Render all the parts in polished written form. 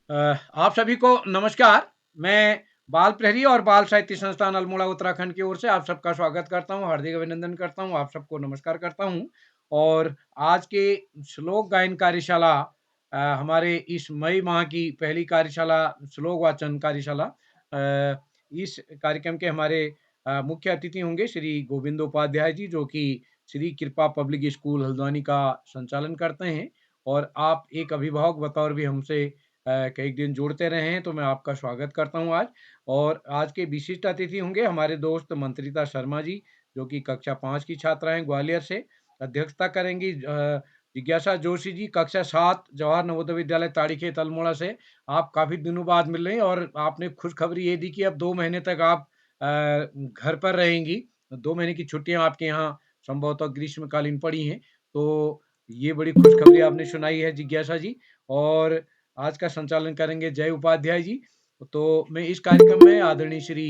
आप सभी को नमस्कार। मैं बाल प्रहरी और बाल साहित्य संस्थान अल्मोड़ा उत्तराखंड की ओर से आप सबका स्वागत करता हूँ, हार्दिक अभिनंदन करता हूँ, आप सबको नमस्कार करता हूँ। और आज के श्लोक गायन कार्यशाला हमारे इस मई माह की पहली कार्यशाला, श्लोक वाचन कार्यशाला। इस कार्यक्रम के हमारे मुख्य अतिथि होंगे श्री गोविंदोपाध्याय जी, जो कि श्री कृपा पब्लिक स्कूल हल्द्वानी का संचालन करते हैं। और आप एक अभिभावक बतौर भी हमसे कई दिन जुड़ते रहे हैं, तो मैं आपका स्वागत करता हूं आज। और आज के विशिष्ट अतिथि होंगे हमारे दोस्त मंत्रिता शर्मा जी, जो कि कक्षा 5 की छात्रा हैं, ग्वालियर से। अध्यक्षता करेंगी जिज्ञासा जोशी जी, कक्षा 7 जवाहर नवोदय विद्यालय ताड़ीखेत अल्मोड़ा से। आप काफी दिनों बाद मिल रहे हैं और आपने खुशखबरी ये दी कि अब 2 महीने तक आप घर पर रहेंगी। 2 महीने की छुट्टियां आपके यहाँ संभवतः ग्रीष्मकालीन पड़ी हैं, तो ये बड़ी खुशखबरी आपने सुनाई है जिज्ञासा जी। और आज का संचालन करेंगे जय उपाध्याय जी। तो मैं इस कार्यक्रम में आदरणीय श्री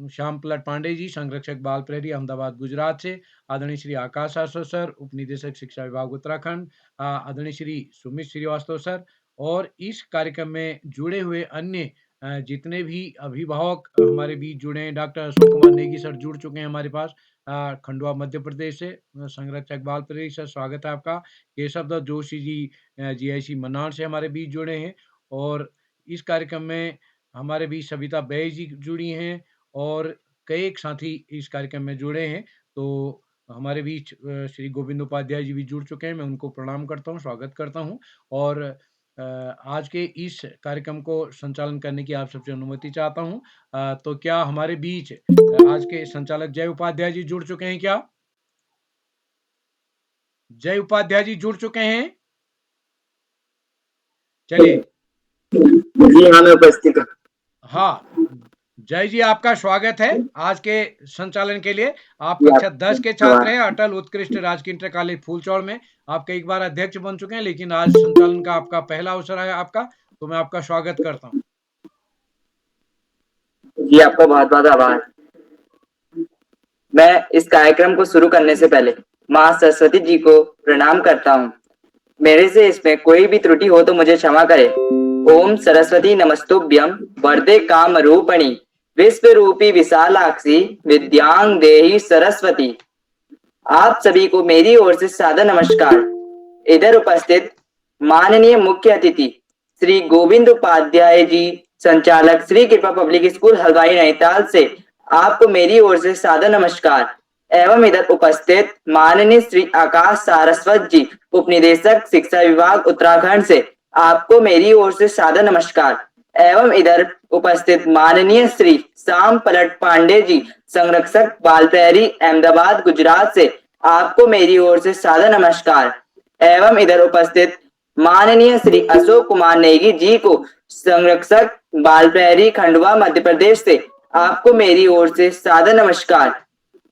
श्याम पलट पांडे जी, संरक्षक बाल प्रहरी अहमदाबाद गुजरात से, आदरणीय श्री आकाश आसो सर, उप निदेशक शिक्षा विभाग उत्तराखंड, आदरणीय श्री सुमित श्रीवास्तव सर, और इस कार्यक्रम में जुड़े हुए अन्य जितने भी अभिभावक हमारे बीच जुड़े हैं, डॉक्टर अशोक कुमार नेगी सर जुड़ चुके हैं हमारे पास खंडवा मध्य प्रदेश से, संरक्षक बाल प्रहरी सर स्वागत है आपका। केशव दत्त जोशी जी जीआईसी मनार से हमारे बीच जुड़े हैं। और इस कार्यक्रम में हमारे बीच सविता बैज जी जुड़ी हैं और कई एक साथी इस कार्यक्रम में जुड़े हैं। तो हमारे बीच श्री गोविंद उपाध्याय जी भी जुड़ चुके हैं, मैं उनको प्रणाम करता हूँ, स्वागत करता हूँ। और आज के इस कार्यक्रम को संचालन करने की आप सबसे अनुमति चाहता हूँ। तो क्या हमारे बीच आज के संचालक जय उपाध्याय जी जुड़ चुके हैं? क्या जय उपाध्याय जी जुड़ चुके हैं? चलिए। जी हाँ, मैं उपस्थित हूँ। हाँ, जय जी, आपका स्वागत है आज के संचालन के लिए। आप जी, कक्षा आपका 10 के छात्र धन्यवाद। हैं, अटल उत्कृष्ट राजकीय इंटर कॉलेज फूलचौड़ में। आप कई बार अध्यक्ष बन चुके हैं, लेकिन आज संचालन का आपका पहला अवसर है आपका, तो मैं आपका स्वागत करता हूँ। जी, आपका बहुत बहुत आभार। मैं इस कार्यक्रम को शुरू करने से पहले माँ सरस्वती जी को प्रणाम करता हूँ। मेरे से इसमें कोई भी त्रुटि हो तो मुझे क्षमा करे। ओम सरस्वती नमस्तुभ्यं वरदे काम रूपणी विश्व रूपी विशालाक्षी विद्यांग देही सरस्वती। आप सभी को मेरी ओर से सादर नमस्कार। इधर उपस्थित माननीय मुख्य अतिथि श्री गोविंद उपाध्याय जी, संचालक श्री कृपा पब्लिक स्कूल हल्द्वानी नैनीताल से आपको मेरी ओर से सादर नमस्कार। एवं इधर उपस्थित माननीय श्री आकाश सारस्वत जी, उप निदेशक शिक्षा विभाग उत्तराखंड से आपको मेरी ओर से सादर नमस्कार। एवं इधर उपस्थित माननीय श्री श्याम पलट पांडे जी, संरक्षक बाल प्रहरी अहमदाबाद गुजरात से आपको मेरी ओर से सादर नमस्कार। एवं इधर उपस्थित माननीय श्री अशोक कुमार नेगी जी को, संरक्षक बाल प्रहरी खंडवा मध्य प्रदेश से आपको मेरी ओर से सादर नमस्कार।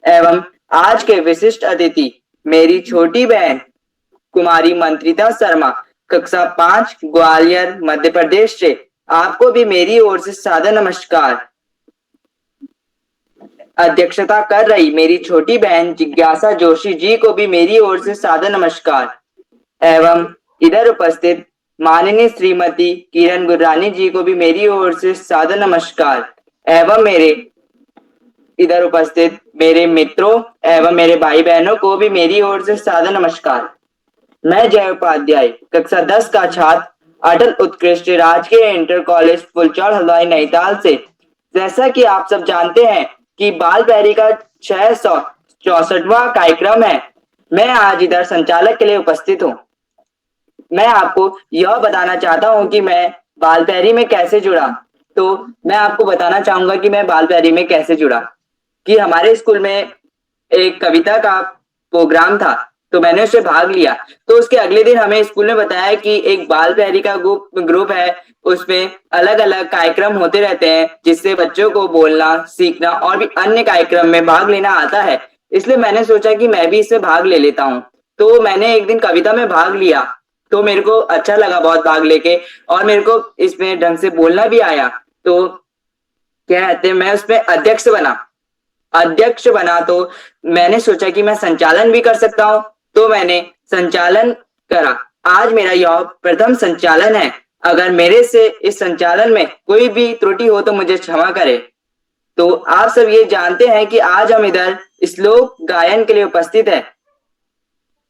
एवं आज के विशिष्ट अतिथि मेरी छोटी बहन कुमारी मंत्रिता शर्मा, कक्षा 5 ग्वालियर मध्य प्रदेश से आपको भी मेरी ओर से सादर नमस्कार। अध्यक्षता कर रही मेरी छोटी बहन जिज्ञासा जोशी जी को भी मेरी ओर से सादर नमस्कार। एवं इधर उपस्थित माननीय श्रीमती किरण गुरानी जी को भी मेरी ओर से सादर नमस्कार। एवं मेरे इधर उपस्थित मेरे मित्रों एवं मेरे भाई बहनों को भी मेरी ओर से सादर नमस्कार। मैं जय उपाध्याय, कक्षा 10 का छात्र, अटल उत्कृष्ट राजकीय इंटर कॉलेज फुलचौड़ हल्द्वानी नैनीताल से। जैसा कि आप सब जानते हैं कि बाल प्रहरी का 664वां कार्यक्रम है, मैं आज इधर संचालक के लिए उपस्थित हूँ। मैं आपको यह बताना चाहता हूँ कि मैं बाल प्रहरी में कैसे जुड़ा। तो मैं आपको बताना चाहूंगा कि मैं बाल प्रहरी में कैसे जुड़ा। कि हमारे स्कूल में एक कविता का प्रोग्राम था, तो मैंने उसमें भाग लिया। तो उसके अगले दिन हमें स्कूल में बताया कि एक बाल प्रहरी का ग्रुप है, उसमें अलग अलग कार्यक्रम होते रहते हैं जिससे बच्चों को बोलना, सीखना और भी अन्य कार्यक्रम में भाग लेना आता है। इसलिए मैंने सोचा कि मैं भी इसमें भाग ले लेता हूँ। तो मैंने एक दिन कविता में भाग लिया, तो मेरे को अच्छा लगा बहुत भाग लेके, और मेरे को इसमें ढंग से बोलना भी आया। तो क्या कहते हैं, मैं उसमें अध्यक्ष बना तो मैंने सोचा कि मैं संचालन भी कर सकता हूं, तो मैंने संचालन करा। आज मेरा यह प्रथम संचालन है। अगर मेरे से इस संचालन में कोई भी त्रुटि हो तो मुझे क्षमा करें। तो आप सब ये जानते हैं कि आज हम इधर श्लोक गायन के लिए उपस्थित हैं।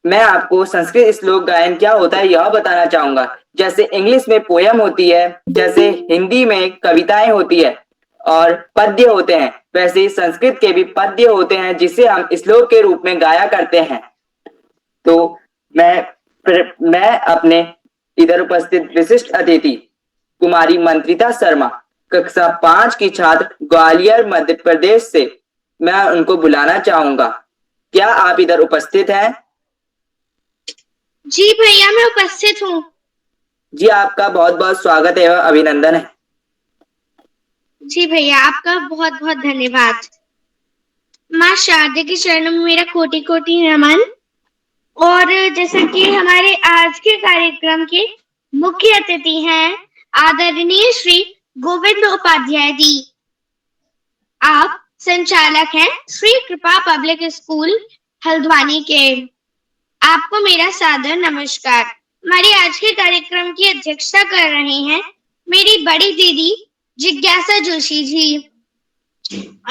मैं आपको संस्कृत श्लोक गायन क्या होता है यह बताना चाहूंगा। जैसे इंग्लिश में पोयम होती है, जैसे हिंदी में कविताएं होती है और पद्य होते हैं, वैसे ही संस्कृत के भी पद्य होते हैं जिसे हम श्लोक के रूप में गाया करते हैं। तो मैं अपने इधर उपस्थित विशिष्ट अतिथि कुमारी मंत्रिता शर्मा, कक्षा 5 की छात्र, ग्वालियर मध्य प्रदेश से, मैं उनको बुलाना चाहूंगा। क्या आप इधर उपस्थित हैं? जी भैया, मैं उपस्थित हूँ। जी, आपका बहुत बहुत स्वागत एवं अभिनंदन है। जी भैया, आपका बहुत बहुत धन्यवाद। माँ शारदा के चरणों में मेरा कोटि कोटि नमन। और जैसा कि हमारे आज के कार्यक्रम के मुख्य अतिथि हैं आदरणीय श्री गोविंद उपाध्याय जी। आप संचालक हैं श्री कृपा पब्लिक स्कूल हल्द्वानी के। आपको मेरा सादर नमस्कार। हमारे आज के कार्यक्रम की अध्यक्षता कर रहे हैं मेरी बड़ी दीदी जिज्ञासा जोशी जी।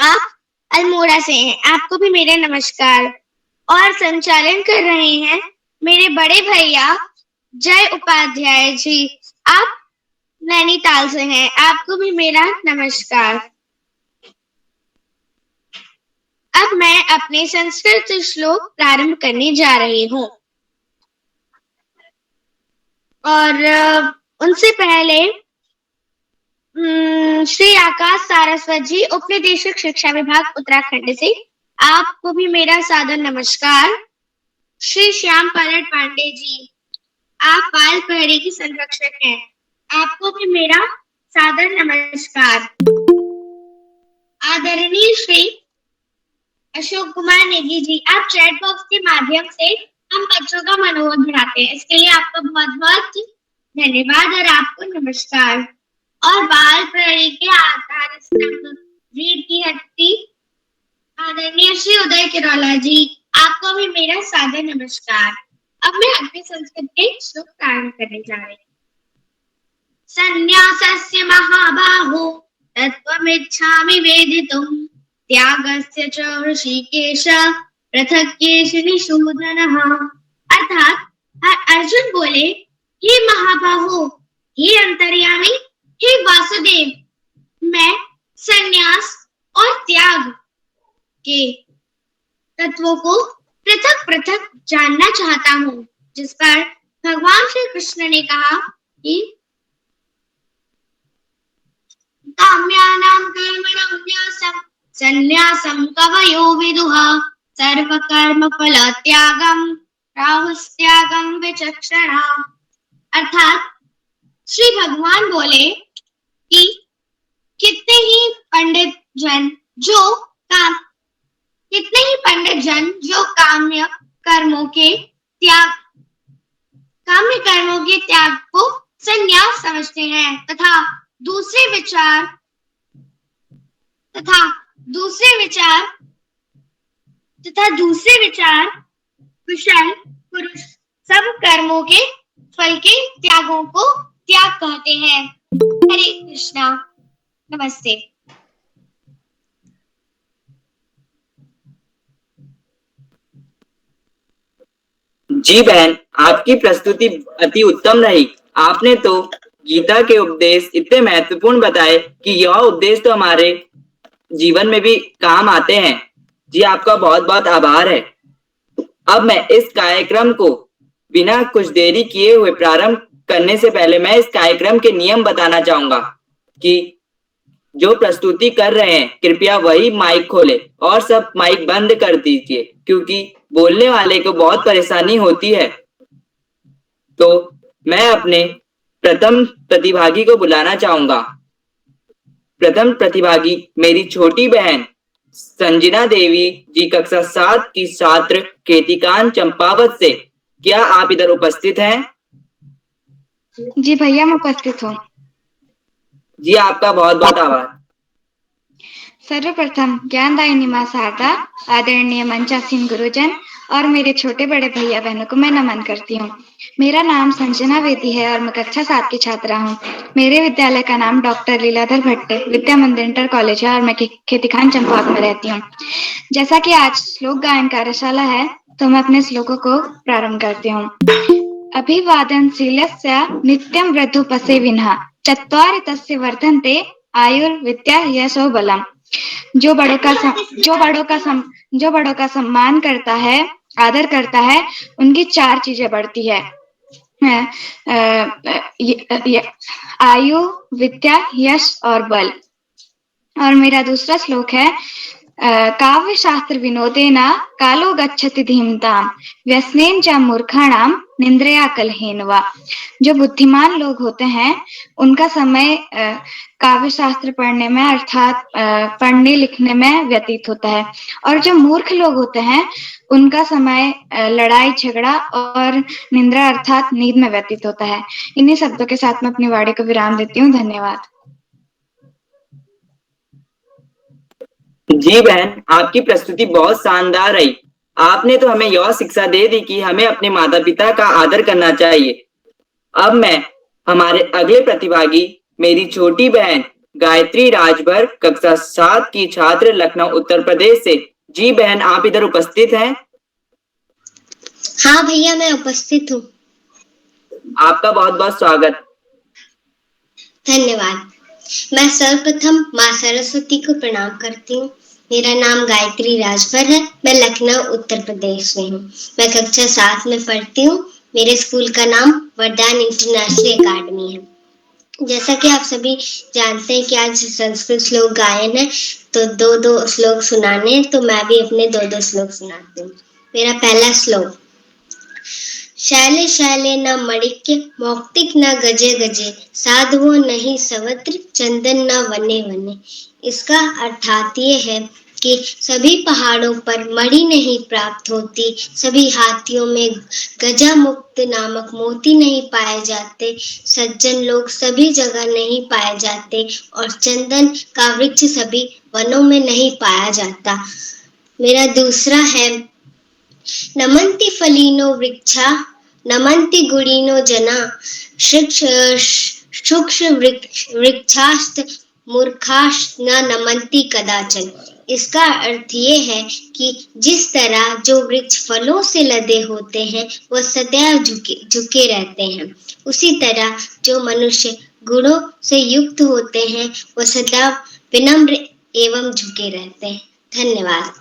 आप अल्मोड़ा से हैं, आपको भी मेरा नमस्कार। और संचालन कर रहे हैं मेरे बड़े भैया जय उपाध्याय जी। आप नैनीताल से हैं, आपको भी मेरा नमस्कार। अब मैं अपने संस्कृत श्लोक प्रारंभ करने जा रही हूँ। और उनसे पहले श्री आकाश सारस्वत जी, उप निदेशक शिक्षा विभाग उत्तराखंड से, आपको भी मेरा सादर नमस्कार। श्री श्याम पालट पांडे जी, आप बाल प्रहरी के संरक्षक हैं, आपको भी मेरा सादर नमस्कार। आदरणीय श्री अशोक कुमार नेगी जी, आप चैट बॉक्स के माध्यम से हम बच्चों का मनोबल बढ़ाते हैं, इसके लिए आपका बहुत बहुत धन्यवाद और आपको नमस्कार। और बाल प्रहरी के आधार स्तंभ रीढ़ की हड्डी आदरणीय श्री उदय किरोला जी, आपको भी मेरा सादर नमस्कार। अब मैं अपने संस्कृत के श्लोक प्रारंभ करने जा रही हूँ। संन्यासस्य महाबाहो तत्त्वमिच्छामि वेदितुम् त्यागस्य च ऋषिकेश पृथक्केश निषूदनः। अर्थात अर्जुन बोले, हे महाबाहो, हे अंतर्यामी, हे वासुदेव, मैं संन्यास और त्याग के तत्वों को पृथक पृथक जानना चाहता हूँ। जिस पर भगवान श्री कृष्ण ने कहा कि काम्यानां कर्मणां न्यासं संन्यासं कवयो विदुः सर्वकर्म फल त्यागं राहुस्त्यागं विचक्षणा। अर्थात श्री भगवान बोले कि कितने ही पंडित जन जो काम्य कर्मों के त्याग को संन्यास समझते हैं तथा दूसरे विचार कुशल पुरुष सब कर्मों के फल के त्यागों को त्याग कहते हैं। हरे कृष्णा। नमस्ते। जी बहन, आपकी प्रस्तुति अति उत्तम रही। आपने तो गीता के उपदेश इतने महत्वपूर्ण बताए कि यह उपदेश तो हमारे जीवन में भी काम आते हैं। जी, आपका बहुत बहुत आभार है। अब मैं इस कार्यक्रम को बिना कुछ देरी किए हुए प्रारंभ करने से पहले मैं इस कार्यक्रम के नियम बताना चाहूंगा कि जो प्रस्तुति कर रहे हैं कृपया वही माइक खोले और सब माइक बंद कर दीजिए, क्योंकि बोलने वाले को बहुत परेशानी होती है। तो मैं अपने प्रथम प्रतिभागी को बुलाना चाहूंगा। प्रथम प्रतिभागी मेरी छोटी बहन संजना देवी जी, कक्षा 7 की छात्र केतिकान चंपावत से। क्या आप इधर उपस्थित हैं? जी भैया, मैं उपस्थित हूँ। जी, आपका बहुत बहुत आभार। सर्वप्रथम ज्ञानदायिनी माँ शारदा, आदरणीय मंचासीन गुरुजन और मेरे छोटे बड़े भैया बहनों को मैं नमन करती हूँ। मेरा नाम संजना वेदी है और मैं कक्षा 7 की छात्रा हूँ। मेरे विद्यालय का नाम डॉक्टर लीलाधर भट्टे विद्या मंदिर इंटर कॉलेज है और मैं खेतीखान चंपावत में रहती हूँ। जैसा कि आज श्लोक गायन कार्यशाला है, तो मैं अपने श्लोकों को प्रारंभ करती हूँ। अभिवादनशीलस्य नित्यं वृद्धोपसेविनः चत्वारि तस्य वर्धन्ते आयुर्विद्या यशो बलम्। जो बड़ों का सम्मान करता है, आदर करता है, उनकी 4 चीजें बढ़ती है। आयु, विद्या, यश और बल। और मेरा दूसरा श्लोक है काव्य शास्त्र विनोदेन कालो गच्छति धीमताम व्यसनेन च मूर्खाणाम निंद्रया कलहेनवा। जो बुद्धिमान लोग होते हैं उनका समय काव्य शास्त्र पढ़ने में अर्थात पढ़ने लिखने में व्यतीत होता है, और जो मूर्ख लोग होते हैं उनका समय लड़ाई झगड़ा और निंद्रा अर्थात नींद में व्यतीत होता है। इन्हीं शब्दों के साथ मैं अपनी वाणी को विराम देती हूँ। धन्यवाद। जी बहन, आपकी प्रस्तुति बहुत शानदार रही। आपने तो हमें यह शिक्षा दे दी कि हमें अपने माता पिता का आदर करना चाहिए। अब मैं हमारे अगले प्रतिभागी मेरी छोटी बहन गायत्री राजभर कक्षा 7 की छात्र लखनऊ उत्तर प्रदेश से। जी बहन, आप इधर उपस्थित हैं? हाँ भैया, मैं उपस्थित हूँ। आपका बहुत बहुत स्वागत। धन्यवाद। मैं सर्वप्रथम माँ सरस्वती को प्रणाम करती हूँ। मेरा नाम गायत्री राजभर है। मैं लखनऊ उत्तर प्रदेश में हूँ। मैं कक्षा 7 में पढ़ती हूँ। मेरे स्कूल का नाम वरदान इंटरनेशनल एकेडमी है। जैसा कि आप सभी जानते हैं कि आज संस्कृत श्लोक गायन है, तो दो श्लोक सुनाने हैं, तो मैं भी अपने दो श्लोक सुनाती हूँ। मेरा पहला श्लोक। शैले शैले न मणिक्य मौक्तिक न गजे गजे साधुओं नहीं सवत्र चंदन न वने वने। इसका अर्थात ये है कि सभी पहाड़ों पर मणि नहीं प्राप्त होती, सभी हाथियों में गजा मुक्त नामक मोती नहीं पाए जाते, सज्जन लोग सभी जगह नहीं पाए जाते, और चंदन का वृक्ष सभी वनों में नहीं पाया जाता। मेरा दूसरा है नमन्ति फलिनो वृक्षा नमन्ति गुणिनो जना शुक्ष वृक्षास्त मूर्खास्त न नमन्ति कदाचन। इसका अर्थ ये है कि जिस तरह जो वृक्ष फलों से लदे होते हैं वह सदैव झुके रहते हैं, उसी तरह जो मनुष्य गुणों से युक्त होते हैं वह सदैव विनम्र एवं झुके रहते हैं। धन्यवाद।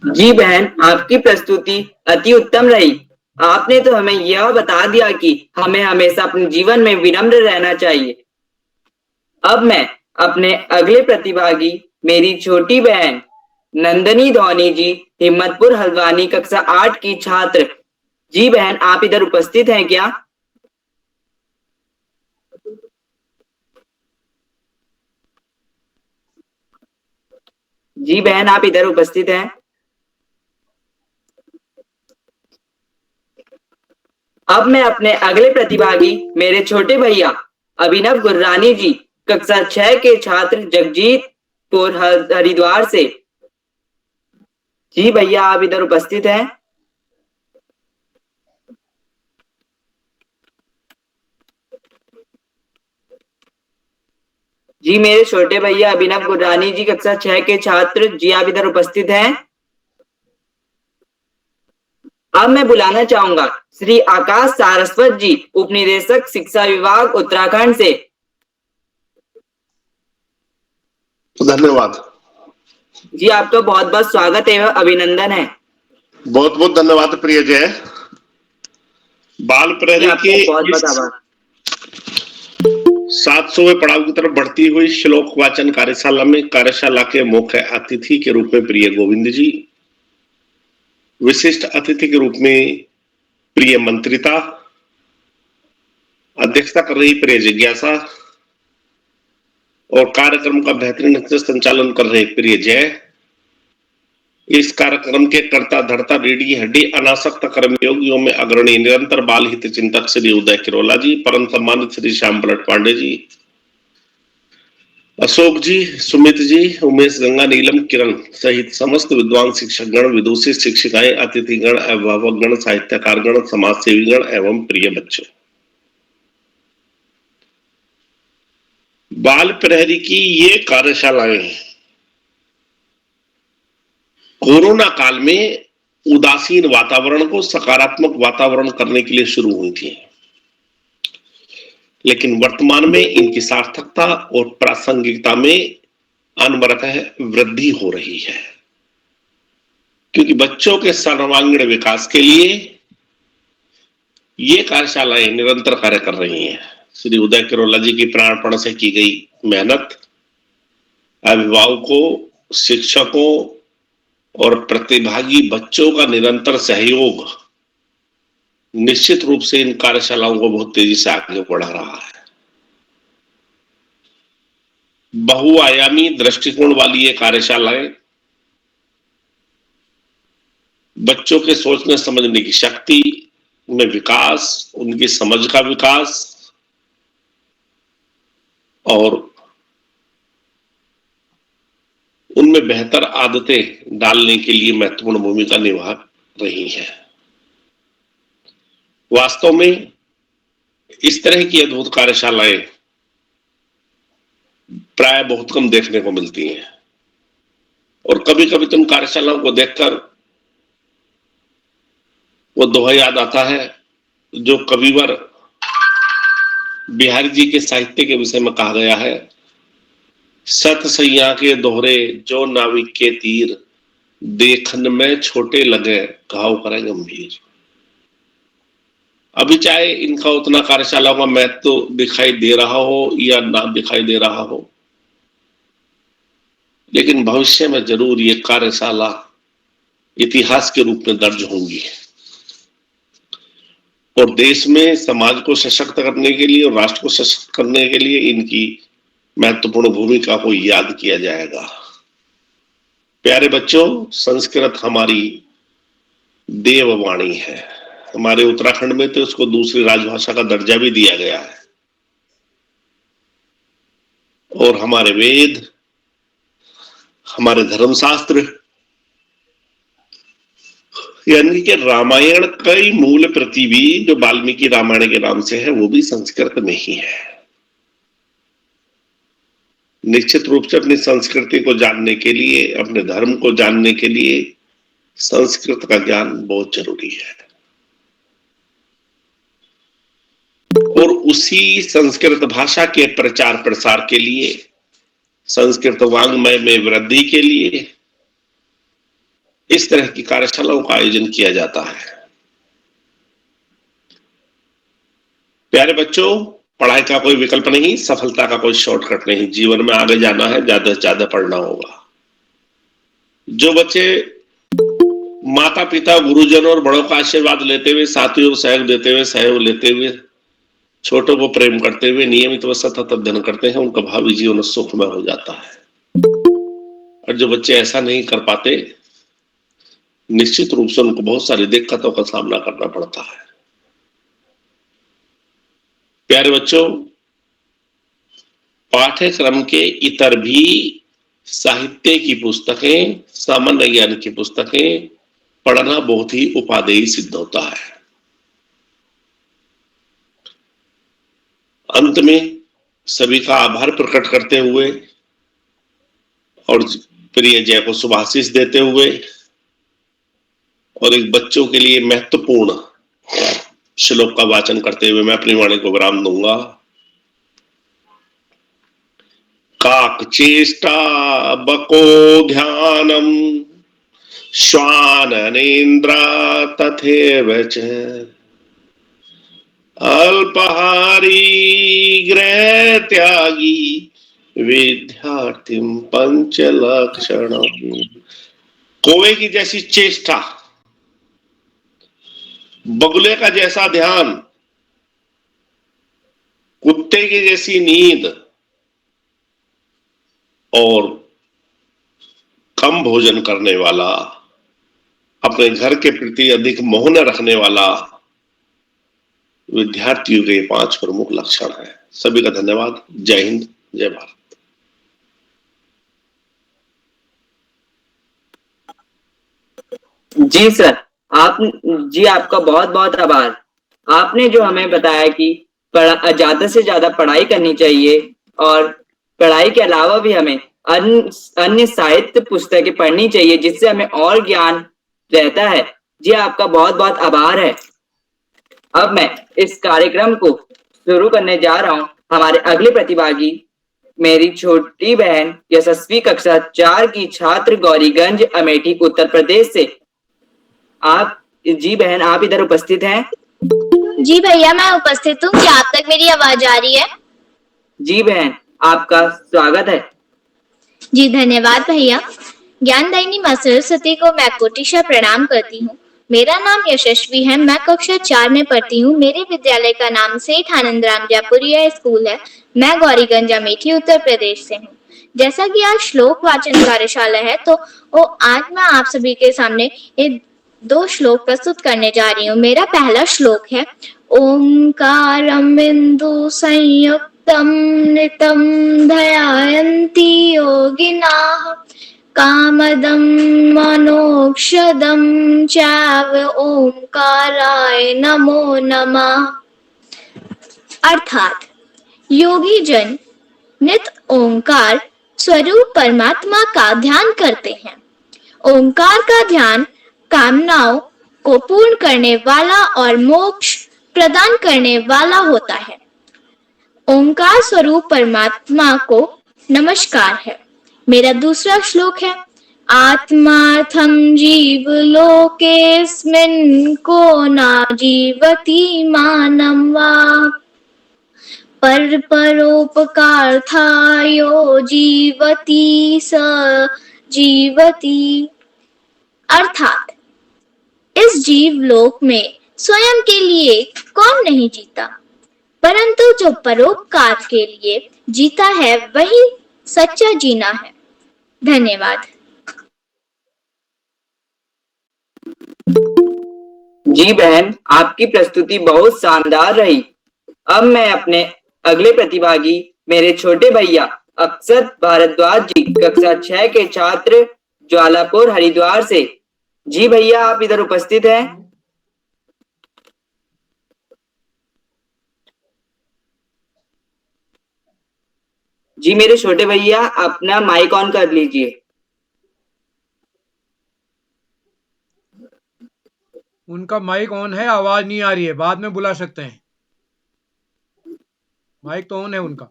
जी बहन, आपकी प्रस्तुति अति उत्तम रही। आपने तो हमें यह बता दिया कि हमें हमेशा अपने जीवन में विनम्र रहना चाहिए। अब मैं अपने अगले प्रतिभागी मेरी छोटी बहन नंदनी धोनी जी हिम्मतपुर हल्द्वानी कक्षा 8 की छात्र। जी बहन, आप इधर उपस्थित हैं क्या? जी बहन, आप इधर उपस्थित हैं? अब मैं अपने अगले प्रतिभागी मेरे छोटे भैया अभिनव गुर्रानी जी कक्षा 6 के छात्र जगजीतपुर हरिद्वार से। जी भैया, आप इधर उपस्थित हैं? जी मेरे छोटे भैया अभिनव गुर्रानी जी कक्षा 6 के छात्र। जी आप इधर उपस्थित हैं? अब मैं बुलाना चाहूंगा श्री आकाश सारस्वत जी, उपनिदेशक शिक्षा विभाग उत्तराखंड से। धन्यवाद जी, आपका बहुत बहुत स्वागत एवं अभिनंदन है। बहुत बहुत धन्यवाद प्रिय जय। बाल प्रहरी के बहुत बहुत आभार। 700वें पड़ाव की तरफ बढ़ती हुई श्लोक वाचन कार्यशाला में कार्यशाला के मुख्य अतिथि के रूप में प्रिय गोविंद जी, विशिष्ट अतिथि के रूप में प्रिय मंत्रिता, अध्यक्षता कर रही प्रिय जिज्ञासा और कार्यक्रम का बेहतरीन संचालन कर रहे प्रिय जय। इस कार्यक्रम के कर्ता धर्ता रीढ़ी हड्डी अनासक्त कर्मयोगियों में अग्रणी निरंतर बाल हित चिंतक श्री उदय किरोला जी, परम सम्मानित श्री श्याम पलट पांडे जी, अशोक जी, सुमित जी, उमेश, गंगा, नीलम, किरण सहित समस्त विद्वान शिक्षकगण, विदुषी शिक्षिकाएं, अतिथिगण, अभिभावकगण, साहित्यकारगण, समाजसेवीगण एवं प्रिय बच्चों, बाल प्रहरी की ये कार्यशालाएं कोरोना काल में उदासीन वातावरण को सकारात्मक वातावरण करने के लिए शुरू हुई थी, लेकिन वर्तमान में इनकी सार्थकता और प्रासंगिकता में अनवरत वृद्धि हो रही है, क्योंकि बच्चों के सर्वांगीण विकास के लिए ये कार्यशालाएं निरंतर कार्य कर रही हैं। श्री उदय किरोला जी की प्राणपण से की गई मेहनत, अभिभावकों, शिक्षकों और प्रतिभागी बच्चों का निरंतर सहयोग निश्चित रूप से इन कार्यशालाओं को बहुत तेजी से आगे बढ़ा रहा है। बहुआयामी दृष्टिकोण वाली ये कार्यशालाएं बच्चों के सोचने समझने की शक्ति में विकास, उनकी समझ का विकास और उनमें बेहतर आदतें डालने के लिए महत्वपूर्ण भूमिका निभा रही है। वास्तव में इस तरह की अद्भुत कार्यशालाएं प्राय बहुत कम देखने को मिलती हैं, और कभी कभी तो उन कार्यशालाओं को देखकर वो दोहा याद आता है जो कविवर बिहारी जी के साहित्य के विषय में कहा गया है, सत सैया के दोहरे जो नाविक के तीर, देखन में छोटे लगे घाव करे गंभीर। अभी चाहे इनका उतना कार्यशाला का महत्व तो दिखाई दे रहा हो या ना दिखाई दे रहा हो, लेकिन भविष्य में जरूर ये कार्यशाला इतिहास के रूप में दर्ज होंगी और देश में समाज को सशक्त करने के लिए और राष्ट्र को सशक्त करने के लिए इनकी महत्वपूर्ण भूमिका को याद किया जाएगा। प्यारे बच्चों, संस्कृत हमारी देववाणी है। हमारे उत्तराखंड में तो उसको दूसरी राजभाषा का दर्जा भी दिया गया है, और हमारे वेद, हमारे धर्मशास्त्र यानी कि रामायण कई मूल प्रति भी जो वाल्मीकि रामायण के नाम से है वो भी संस्कृत में ही है। निश्चित रूप से अपनी संस्कृति को जानने के लिए, अपने धर्म को जानने के लिए संस्कृत का ज्ञान बहुत जरूरी है, और उसी संस्कृत भाषा के प्रचार प्रसार के लिए, संस्कृत वांग्मय में वृद्धि के लिए इस तरह की कार्यशालाओं का आयोजन किया जाता है। प्यारे बच्चों, पढ़ाई का कोई विकल्प नहीं, सफलता का कोई शॉर्टकट नहीं। जीवन में आगे जाना है, ज्यादा से ज्यादा पढ़ना होगा। जो बच्चे माता पिता, गुरुजन और बड़ों का आशीर्वाद लेते हुए, साथियों को सहयोग देते हुए, सहयोग लेते हुए, छोटों को प्रेम करते हुए नियमित व सतत अध्ययन करते हैं, उनका भावी जीवन सुखमय हो जाता है। और जो बच्चे ऐसा नहीं कर पाते, निश्चित रूप से उनको बहुत सारी दिक्कतों का सामना करना पड़ता है। प्यारे बच्चों, पाठ्यक्रम के इतर भी साहित्य की पुस्तकें, सामान्य ज्ञान की पुस्तकें पढ़ना बहुत ही उपादेय सिद्ध होता है। अंत में सभी का आभार प्रकट करते हुए और प्रिय जय को शुभाशीष देते हुए और एक बच्चों के लिए महत्वपूर्ण श्लोक का वाचन करते हुए मैं अपनी वाणी को विराम दूंगा। काक चेष्टा बको ध्यानम श्वाननेन्द्र तथैव च अल्पहारी गृह त्यागी विद्यार्थी पंचलक्षण। कौवे की जैसी चेष्टा, बगुले का जैसा ध्यान, कुत्ते की जैसी नींद और कम भोजन करने वाला, अपने घर के प्रति अधिक मोह न रखने वाला विद्यार्थियों के 5 प्रमुख लक्षण हैं। सभी का धन्यवाद। जय हिंद, जय भारत। जी सर, आपका बहुत बहुत आभार। आपने जो हमें बताया कि ज्यादा से ज्यादा पढ़ाई करनी चाहिए और पढ़ाई के अलावा भी हमें अन्य साहित्य पुस्तकें पढ़नी चाहिए जिससे हमें और ज्ञान रहता है। जी आपका बहुत बहुत आभार है। अब मैं इस कार्यक्रम को शुरू करने जा रहा हूँ। हमारे अगले प्रतिभागी मेरी छोटी बहन यशस्वी कक्षा 4 की छात्र गौरीगंज अमेठी उत्तर प्रदेश से। आप जी बहन, आप इधर उपस्थित हैं? जी भैया, मैं उपस्थित हूँ। क्या आप तक मेरी आवाज आ रही है? जी बहन, आपका स्वागत है। जी धन्यवाद भैया। ज्ञानदायिनी माँ सरस्वती को मैं कोटिशा प्रणाम करती हूँ। मेरा नाम यशस्वी है। मैं कक्षा 4 में पढ़ती हूँ। मेरे विद्यालय का नाम सेठ आनंदराम जयपुरिया स्कूल है। मैं गौरीगंज अमेठी उत्तर प्रदेश से हूँ। जैसा कि आज श्लोक वाचन कार्यशाला है, तो आज मैं आप सभी के सामने एक 2 श्लोक प्रस्तुत करने जा रही हूँ। मेरा पहला श्लोक है ओंकारं बिंदु संयुक्तं नितं ध्यायन्ति योगिनाः कामदं मनोक्षदं चाव ओंकाराय नमो नमः। अर्थात योगी जन नित ओंकार स्वरूप परमात्मा का ध्यान करते हैं। ओंकार का ध्यान कामनाओं को पूर्ण करने वाला और मोक्ष प्रदान करने वाला होता है। ओंकार स्वरूप परमात्मा को नमस्कार है। मेरा दूसरा श्लोक है आत्मार्थं जीव लोकेस्मिन् को न जीवति मानं वा परोपकार्थायो जीवति स जीवति। अर्थात इस जीवलोक में स्वयं के लिए कौन नहीं जीता, परंतु जो परोपकार के लिए जीता है वही सच्चा जीना है। धन्यवाद। जी बहन, आपकी प्रस्तुति बहुत शानदार रही। अब मैं अपने अगले प्रतिभागी मेरे छोटे भैया अक्षत भारद्वाज जी कक्षा 6 के छात्र ज्वालापुर हरिद्वार से। जी भैया, आप इधर उपस्थित हैं? जी मेरे छोटे भैया, अपना माइक ऑन कर लीजिए। उनका माइक ऑन है, आवाज नहीं आ रही है, बाद में बुला सकते हैं। माइक तो ऑन है उनका।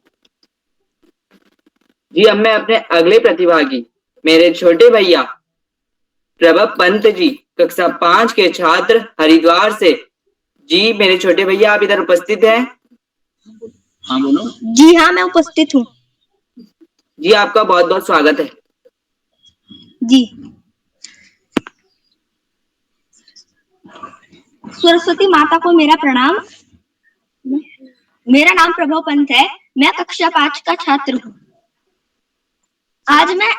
जी अब मैं अपने अगले प्रतिभागी मेरे छोटे भैया प्रभव पंत जी कक्षा 5 के छात्र हरिद्वार से। जी मेरे छोटे भैया, आप इधर उपस्थित हैं? हाँ बोलो। जी हाँ, मैं उपस्थित हूँ। जी आपका बहुत बहुत स्वागत है। जी सरस्वती माता को मेरा प्रणाम। मेरा नाम प्रभव पंत है। मैं कक्षा 5 का छात्र हूँ। आज मैं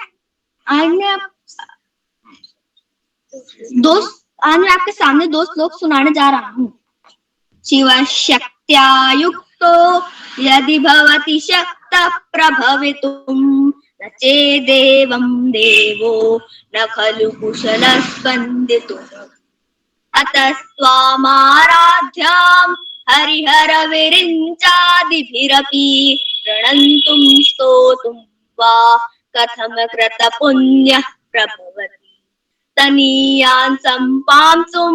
आपके सामने 2 श्लोक सुनाने जा रहा हूँ। शिव शक्त्या युक्तो यदि भवति शक्तः प्रभवितुं न चेदेवं देवो न खलु कुशलः स्पन्दितुम् अतस्त्वामाराध्यां हरिहर विरिञ्चादिभिरपि प्रणन्तुं स्तोतुं वा कथम कृत पुण्यः प्रभवति तनीयान् सम्पांसुं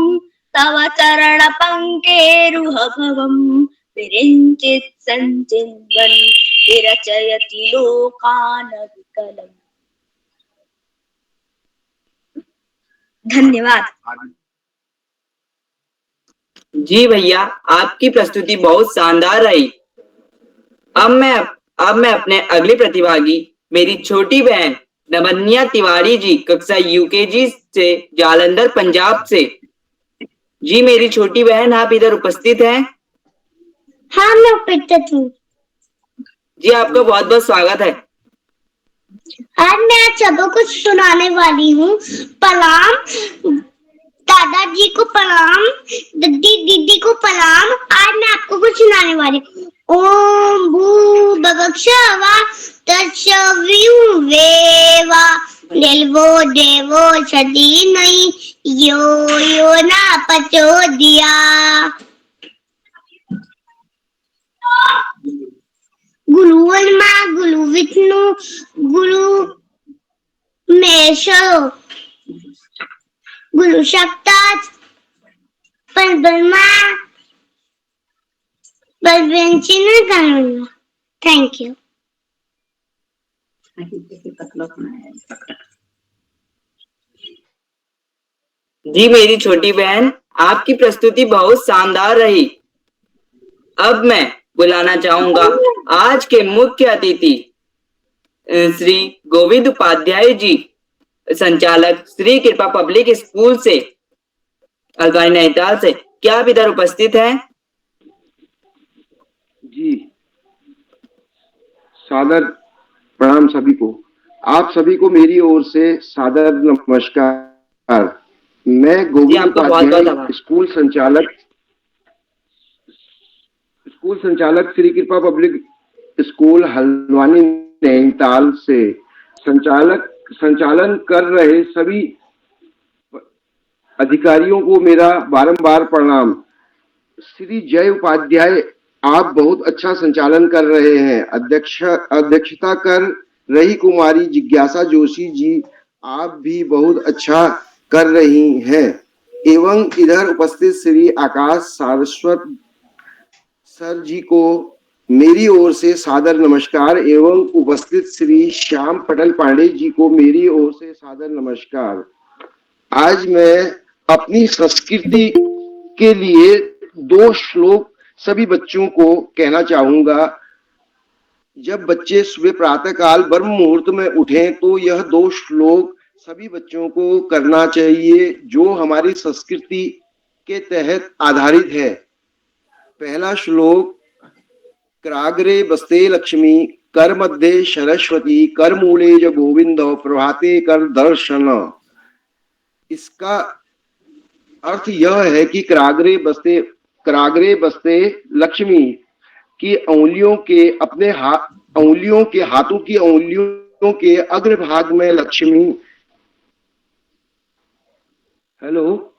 तव चरण पंकेरुहभवं विरिञ्चित् सञ्चिन्वन् विरचयति लोकान् विकलम्। धन्यवाद। जी भैया, आपकी प्रस्तुति बहुत शानदार रही। अब मैं अपने अगले प्रतिभागी मेरी छोटी बहन नवन्या तिवारी जी कक्षा यूकेजी से जालंधर पंजाब से। जी मेरी छोटी बहन, आप इधर उपस्थित हैं? हाँ, मैं उपस्थित हूँ। जी आपका बहुत बहुत स्वागत है। आज मैं आप सबको कुछ सुनाने वाली हूँ। प्रणाम दादाजी को, प्रणाम दीदी को, प्रणाम। आज मैं आपको कुछ सुनाने वाली हूँ। ओम भू भगक्षवा तत्सवितुर्वरेण्यं देवो देवो सती नहीं यो ना पचो दिया। गुरु ब्रह्मा गुरु विष्णु गुरु महेश्वर गुरु सप्ताह परब्रह्मा थैंक यू। जी मेरी छोटी बहन, आपकी प्रस्तुति बहुत शानदार रही। अब मैं बुलाना चाहूंगा आज के मुख्य अतिथि श्री गोविंद उपाध्याय जी, संचालक श्री कृपा पब्लिक स्कूल से अलवारी नैनीताल से। क्या आप इधर उपस्थित हैं? जी, सादर प्रणाम सभी को। आप सभी को मेरी ओर से सादर नमस्कार। मैं गोविंद उपाध्याय स्कूल संचालक श्री कृपा पब्लिक स्कूल हल्द्वानी नैनीताल से संचालन कर रहे सभी अधिकारियों को मेरा बारंबार प्रणाम। श्री जय उपाध्याय, आप बहुत अच्छा संचालन कर रहे हैं। अध्यक्षता कर रही कुमारी जिज्ञासा जोशी जी, आप भी बहुत अच्छा कर रही हैं। एवं इधर उपस्थित श्री आकाश सारस्वत सर जी को मेरी ओर से सादर नमस्कार एवं उपस्थित श्री श्याम पटल पांडे जी को मेरी ओर से सादर नमस्कार। आज मैं अपनी संस्कृति के लिए 2 श्लोक सभी बच्चों को कहना चाहूंगा। जब बच्चे सुबह प्रातः काल ब्रह्म मुहूर्त में उठें तो यह 2 श्लोक सभी बच्चों को करना चाहिए, जो हमारी संस्कृति के तहत आधारित है। पहला श्लोक, कराग्रे बस्ते लक्ष्मी कर मध्ये सरस्वती कर मूले ज गोविंद प्रभाते कर दर्शन। इसका अर्थ यह है कि कराग्रे बस्ते लक्ष्मी की अंगुलियों के हाथों की अंगुलियों के अग्रभाग में लक्ष्मी। हेलो,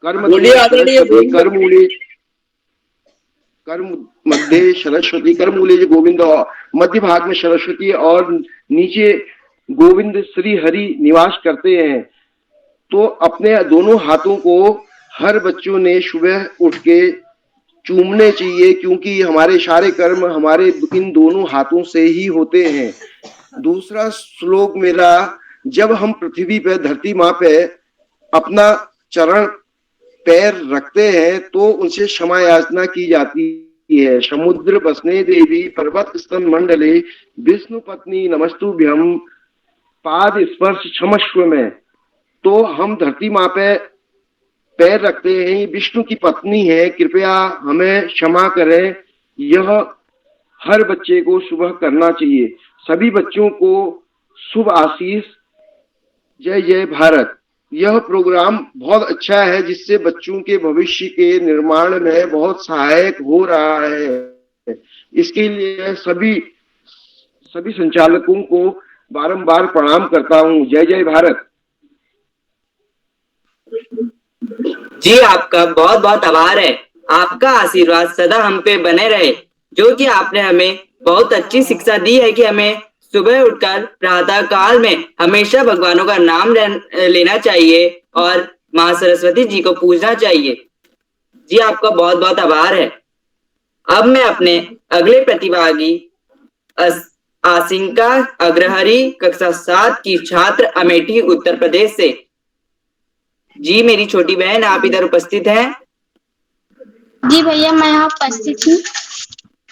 कर मध्य सरस्वती कर मूले गोविंद, मध्य भाग में सरस्वती और नीचे गोविंद श्री हरि निवास करते हैं। तो अपने दोनों हाथों को हर बच्चों ने सुबह उठ के चूमने चाहिए, क्योंकि हमारे सारे कर्म हमारे इन दोनों हाथों से ही होते हैं। दूसरा श्लोक मेरा, जब हम पृथ्वी पे धरती माँ पे अपना चरण पैर रखते हैं तो उनसे क्षमा याचना की जाती है। समुद्र बसने देवी पर्वत स्तन मंडले विष्णु पत्नी नमस्तुभ्यम पाद स्पर्श क्षमस्व में। तो हम धरती माँ पे पैर रखते हैं, विष्णु की पत्नी है, कृपया हमें क्षमा करें। यह हर बच्चे को सुबह करना चाहिए। सभी बच्चों को शुभ आशीष। जय जय भारत। यह प्रोग्राम बहुत अच्छा है, जिससे बच्चों के भविष्य के निर्माण में बहुत सहायक हो रहा है। इसके लिए सभी संचालकों को बारंबार प्रणाम करता हूँ। जय जय भारत। जी, आपका बहुत बहुत आभार है। आपका आशीर्वाद सदा हम पे बने रहे, जो कि आपने हमें बहुत अच्छी शिक्षा दी है कि हमें सुबह उठकर प्रातः काल में हमेशा भगवानों का नाम लेना चाहिए और माँ सरस्वती जी को पूजना चाहिए। जी, आपका बहुत बहुत आभार है। अब मैं अपने अगले प्रतिभागी आसिंका अग्रहरी कक्षा 7 की छात्र अमेठी उत्तर प्रदेश से। जी मेरी छोटी बहन, आप इधर उपस्थित हैं? जी भैया, मैं यहाँ उपस्थित हूँ।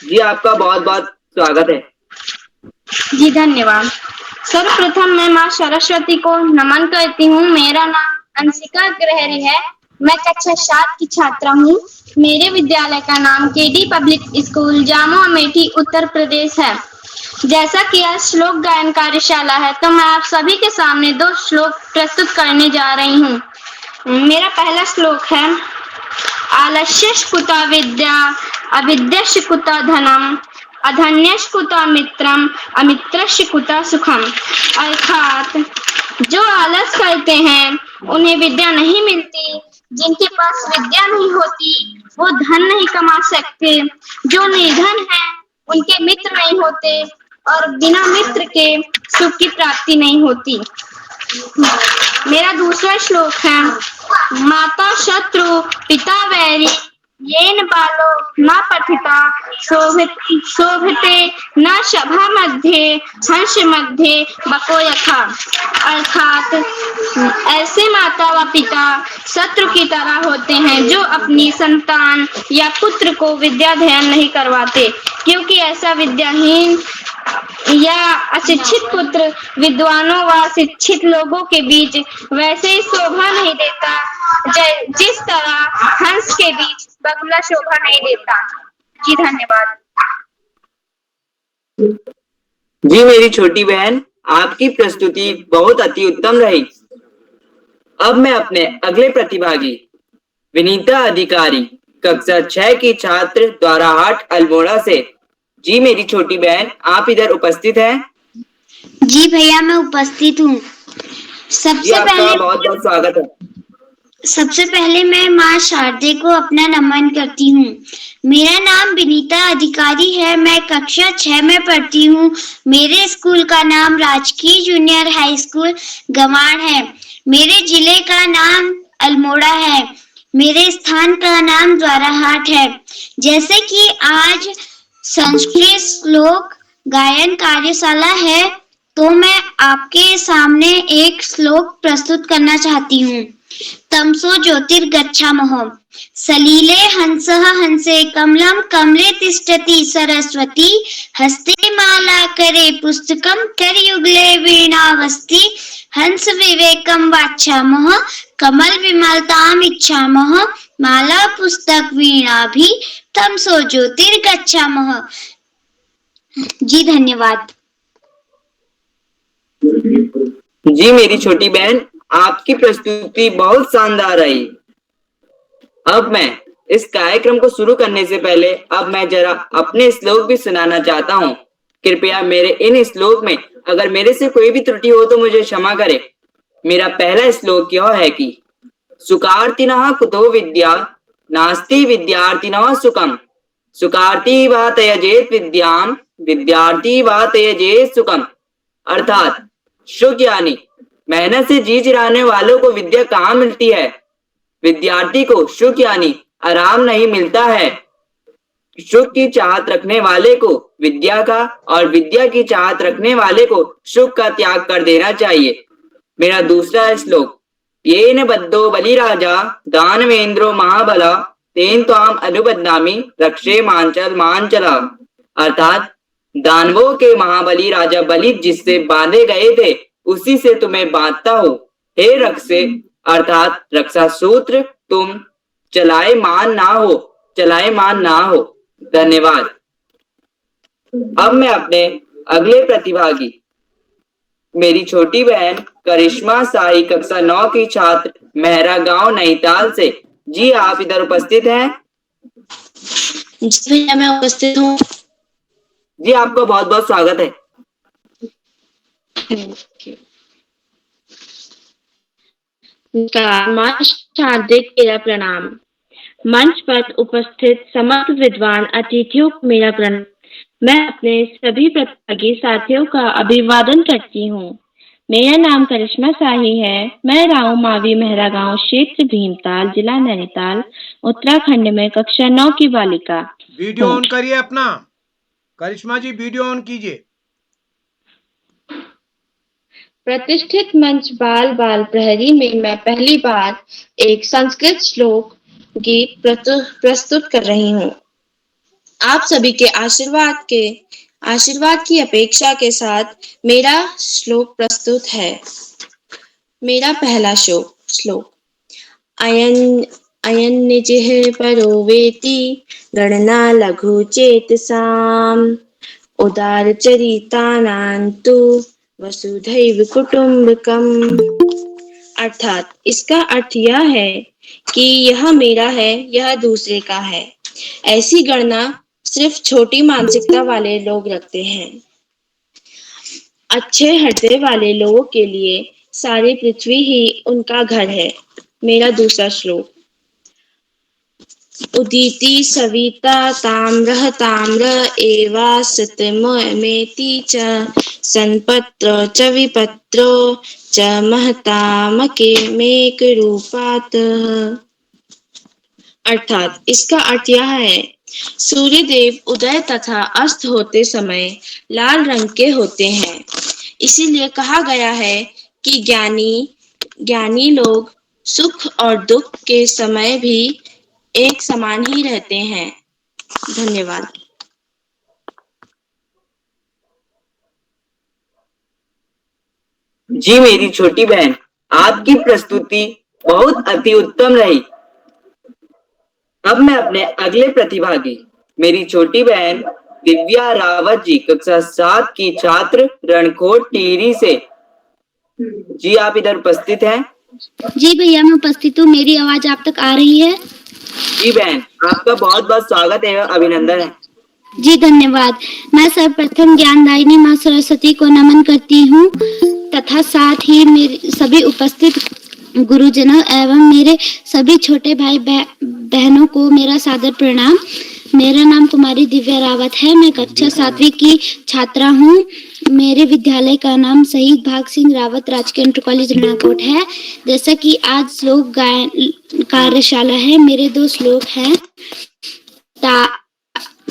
जी, आपका बहुत बहुत स्वागत है। जी धन्यवाद। सर्वप्रथम मैं माँ सरस्वती को नमन करती हूँ। मेरा नाम अंशिका अग्रहरी है। मैं कक्षा 7 की छात्रा हूँ। मेरे विद्यालय का नाम केडी पब्लिक स्कूल जामो अमेठी उत्तर प्रदेश है। जैसा कि यह श्लोक गायन कार्यशाला है, तो मैं आप सभी के सामने 2 श्लोक प्रस्तुत करने जा रही हूँ। मेरा पहला श्लोक है, आलस्यश कुतो विद्या अविद्यश्च कुतो धनम अधन्यश कुता मित्रम अमित्रस्य कुता सुखम। अर्थात जो आलस करते हैं उन्हें विद्या नहीं मिलती, जिनके पास विद्या नहीं होती वो धन नहीं कमा सकते, जो निर्धन हैं उनके मित्र नहीं होते और बिना मित्र के सुख की प्राप्ति नहीं होती। मेरा दूसरा श्लोक है, माता शत्रु पिता वैरी येन बालो न पठिता शोभिते न सभा मध्ये हंस मध्ये बको यथा। अर्थात ऐसे माता व पिता शत्रु की तरह होते हैं जो अपनी संतान या पुत्र को विद्या अध्ययन नहीं करवाते, क्योंकि ऐसा विद्याहीन या अशिक्षित पुत्र विद्वानों व शिक्षित लोगों के बीच वैसे ही शोभा नहीं देता जिस तरह हंस के बीच बगुला शोभा नहीं देता। जी धन्यवाद। जी मेरी छोटी बहन, आपकी प्रस्तुति बहुत अति उत्तम रही। अब मैं अपने अगले प्रतिभागी विनीता अधिकारी कक्षा 6 की छात्र द्वाराहाट अल्मोड़ा से। जी मेरी छोटी बहन, आप इधर उपस्थित हैं? जी भैया मैं उपस्थित हूँ। जी आपका बहुत बहुत स्वागत है। सबसे पहले मैं माँ शारदे को अपना नमन करती हूँ। मेरा नाम विनीता अधिकारी है, मैं कक्षा 6 में पढ़ती हूँ। मेरे स्कूल का नाम राजकीय जूनियर हाई स्कूल गंवाड़ है। मेरे जिले का नाम अल्मोड़ा है। मेरे स्थान का नाम द्वाराहाट है। जैसे कि आज संस्कृत श्लोक गायन कार्यशाला है, तो मैं आपके सामने एक श्लोक प्रस्तुत करना चाहती हूँ। तमसो ज्योतिर्गच्छामः सलीले हंसः हंसे कमलं कमले तिष्ठति सरस्वती हस्ते मालाकरे पुस्तकं करयुगले वीणावस्ति हंस विवेकं वाञ्छामः कमल विमलताम् इच्छामः माला पुस्तक वीणाभि तमसो ज्योतिर्गच्छामः। जी धन्यवाद। जी मेरी छोटी बहन, आपकी प्रस्तुति बहुत शानदार रही। अब मैं इस कार्यक्रम को शुरू करने से पहले अब मैं जरा अपने श्लोक भी सुनाना चाहता हूँ। कृपया मेरे इन श्लोक में अगर मेरे से कोई भी त्रुटि हो तो मुझे क्षमा करें। मेरा पहला श्लोक यह है कि सुकार्तिनः कुतो विद्या नास्ति विद्यार्थिनः सुखम सुकार्ति वा त्यजेत विद्याम विद्यार्थी वा त्यजेत सुखम। अर्थात सुख यानी मेहनत से जी चिराने वालों को विद्या कहाँ मिलती है। विद्यार्थी को सुख यानी आराम नहीं मिलता है। सुख की चाहत रखने वाले को विद्या का और विद्या की चाहत रखने वाले को सुख का त्याग कर देना चाहिए। मेरा दूसरा श्लोक, येन बद्धो बलिराजा दानवेंद्रो महाबला तेन त्वाम अनुबध्नामि रक्षे मांचल मांचला। अर्थात दानवों के महाबली राजा बलि जिससे बांधे गए थे उसी से तुम्हें बांधता हूँ। हे रक्षे अर्थात रक्षा सूत्र तुम चलायमान ना हो। धन्यवाद। अब मैं अपने अगले प्रतिभागी मेरी छोटी बहन करिश्मा शाही कक्षा 9 की छात्र मेहरा गांव नैनीताल से। जी आप इधर उपस्थित हैं? जी भैया मैं उपस्थित हूँ। जी आपका बहुत बहुत स्वागत है। हार्दिक मेरा प्रणाम। मंच पर उपस्थित समस्त विद्वान अतिथियों को मेरा प्रणाम। मैं अपने सभी प्रतिभागी साथियों का अभिवादन करती हूँ। मेरा नाम करिश्मा शाही है। मैं राव मावी मेहरा गांव क्षेत्र भीमताल जिला नैनीताल उत्तराखंड में कक्षा 9 की बालिका। वीडियो ऑन करिए अपना। करिश्मा जी वीडियो ऑन कीजिए। प्रतिष्ठित मंच बाल बाल प्रहरी में मैं पहली बार एक संस्कृत श्लोक गीत प्रस्तुत कर रही हूँ। आप सभी के आशीर्वाद की अपेक्षा के साथ मेरा श्लोक प्रस्तुत है। मेरा पहला श्लोक, अयन निजः परो वेति गणना लघु चेतसाम उदार चरितानान्तु वसुधैव कुटुम्बकम। अर्थात इसका अर्थ यह है कि यह मेरा है, यह दूसरे का है। ऐसी गणना सिर्फ छोटी मानसिकता वाले लोग रखते हैं। अच्छे हृदय वाले लोगों के लिए सारी पृथ्वी ही उनका घर है। मेरा दूसरा श्लोक। उदिति सविता ताम्रः ताम्र एवासृतमेति च सन्पत्र च विपत्रो च महतामकेमेकरूपात्। अर्थात इसका अर्थ यह है, सूर्य देव उदय तथा अस्त होते समय लाल रंग के होते हैं। इसीलिए कहा गया है कि ज्ञानी लोग सुख और दुख के समय भी एक समान ही रहते हैं। धन्यवाद। जी मेरी छोटी बहन, आपकी प्रस्तुति बहुत अति उत्तम रही। अब मैं अपने अगले प्रतिभागी मेरी छोटी बहन दिव्या रावत जी, कक्षा 7 की छात्र, रणकोट टिहरी से। जी आप इधर उपस्थित हैं? जी भैया मैं उपस्थित हूँ। मेरी आवाज आप तक आ रही है? जी बहन, आपका बहुत बहुत स्वागत है, अभिनंदन है। जी धन्यवाद। मैं सर्वप्रथम ज्ञानदायिनी माँ सरस्वती को नमन करती हूँ तथा साथ ही मेरे सभी उपस्थित गुरुजनों एवं मेरे सभी छोटे भाई बहनों को मेरा सादर प्रणाम। मेरा नाम कुमारी दिव्या रावत है। मैं कक्षा 7वीं की छात्रा हूँ। मेरे विद्यालय का नाम शहीद भाग सिंह रावत राजकीय इंटर कॉलेज रणकोट है। जैसा कि आज श्लोक गायन कार्यशाला है, मेरे 2 श्लोक हैं।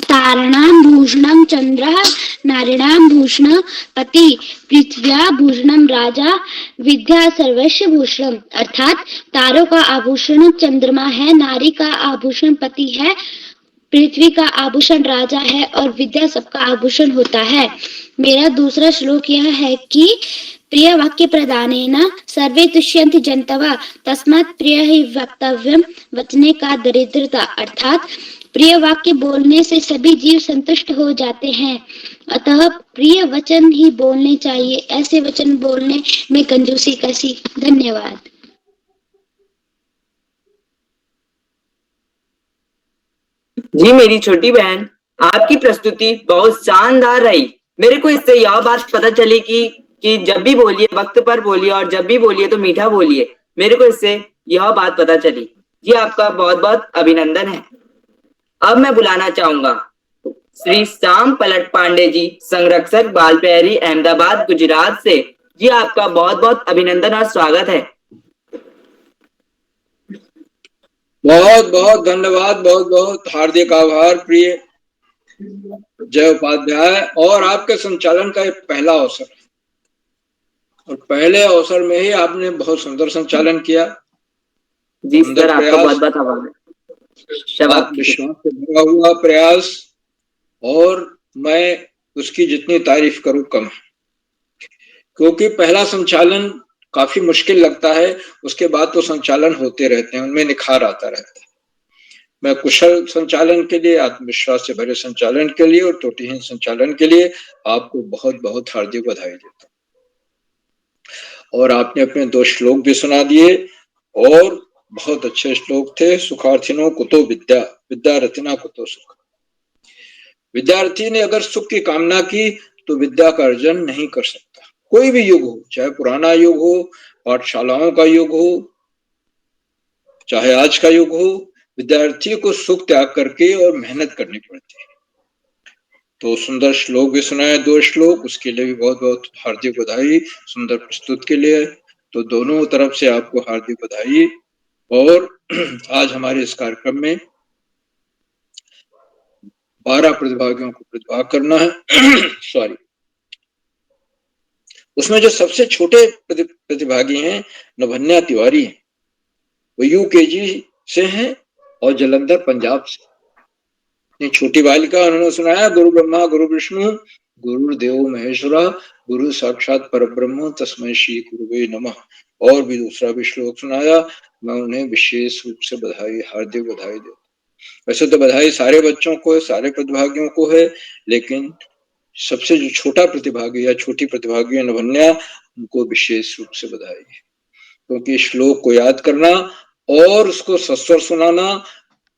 तारणां भूषणं चंद्रः नारिणां भूषणं पति पृथ्व्या भूषणं राजा विद्या सर्वस्व भूषणम। अर्थात तारों का आभूषण चंद्रमा है, नारी का आभूषण पति है, पृथ्वी का आभूषण राजा है और विद्या सबका आभूषण होता है। मेरा दूसरा श्लोक यह है कि प्रिय वाक्य प्रदानेन सर्वे तुष्यन्ति जन्तवः तस्मात् प्रिय ही वक्तव्यम वचने का दरिद्रता। अर्थात प्रिय वाक्य बोलने से सभी जीव संतुष्ट हो जाते हैं, अतः प्रिय वचन ही बोलने चाहिए। ऐसे वचन बोलने में कंजूसी कैसी। धन्यवाद। जी मेरी छोटी बहन, आपकी प्रस्तुति बहुत शानदार रही। मेरे को इससे यह बात पता चली कि जब भी बोलिए वक्त पर बोलिए और जब भी बोलिए तो मीठा बोलिए। मेरे को इससे यह बात पता चली। जी आपका बहुत बहुत अभिनंदन है। अब मैं बुलाना चाहूंगा श्री श्याम पलट पांडे जी, संरक्षक बाल प्रहरी, अहमदाबाद गुजरात से। जी आपका बहुत बहुत अभिनंदन और स्वागत है। बहुत बहुत धन्यवाद, बहुत बहुत हार्दिक आभार प्रिय जय उपाध्याय। और आपके संचालन का एक पहला अवसर और पहले अवसर में ही आपने बहुत सुंदर संचालन किया। जी सर, आपका बहुत बहुत आभार। विश्वास से भरा हुआ प्रयास, और मैं उसकी जितनी तारीफ करूं कम है, क्योंकि पहला संचालन काफी मुश्किल लगता है, उसके बाद तो संचालन होते रहते हैं, उनमें निखार आता रहता है। मैं कुशल संचालन के लिए, आत्मविश्वास से भरे संचालन के लिए और त्रुटिहीन संचालन के लिए आपको बहुत बहुत हार्दिक बधाई देता हूं। और आपने अपने 2 श्लोक भी सुना दिए और बहुत अच्छे श्लोक थे। सुखार्थिनो कुतो विद्या, विद्यार्थिना कुतो सुख। विद्यार्थी ने अगर सुख की कामना की तो विद्या का अर्जन नहीं कर सकता। कोई भी युग हो, चाहे पुराना युग हो, पाठशालाओं का युग हो, चाहे आज का युग हो, विद्यार्थी को सुख त्याग करके और मेहनत करनी पड़ती है। तो सुंदर श्लोक भी सुनाए, 2 श्लोक, उसके लिए भी बहुत बहुत हार्दिक बधाई। सुंदर प्रस्तुत के लिए तो दोनों तरफ से आपको हार्दिक बधाई। और आज हमारे इस कार्यक्रम में 12 प्रतिभागियों को प्रतिभाग करना है। सॉरी, उसमें जो सबसे छोटे प्रतिभागी हैं नभन्या तिवारी हैं, वो यूकेजी से हैं और जलंधर पंजाब से। छोटी बालिका, उन्होंने सुनाया गुरु ब्रह्मा गुरु विष्णु गुरुदेव महेश्वरा गुरु साक्षात परब्रह्म तस्मै श्री गुरुवे नमः। और भी दूसरा भी श्लोक सुनाया। मैं उन्हें विशेष रूप से बधाई, हार्दिक बधाई देता हूं। वैसे तो बधाई सारे बच्चों को है, सारे प्रतिभागियों को है, लेकिन सबसे जो छोटा प्रतिभागी या छोटी प्रतिभागी है नभन्या, उनको विशेष रूप से बधाई है, क्योंकि श्लोक को याद करना और उसको सस्वर सुनाना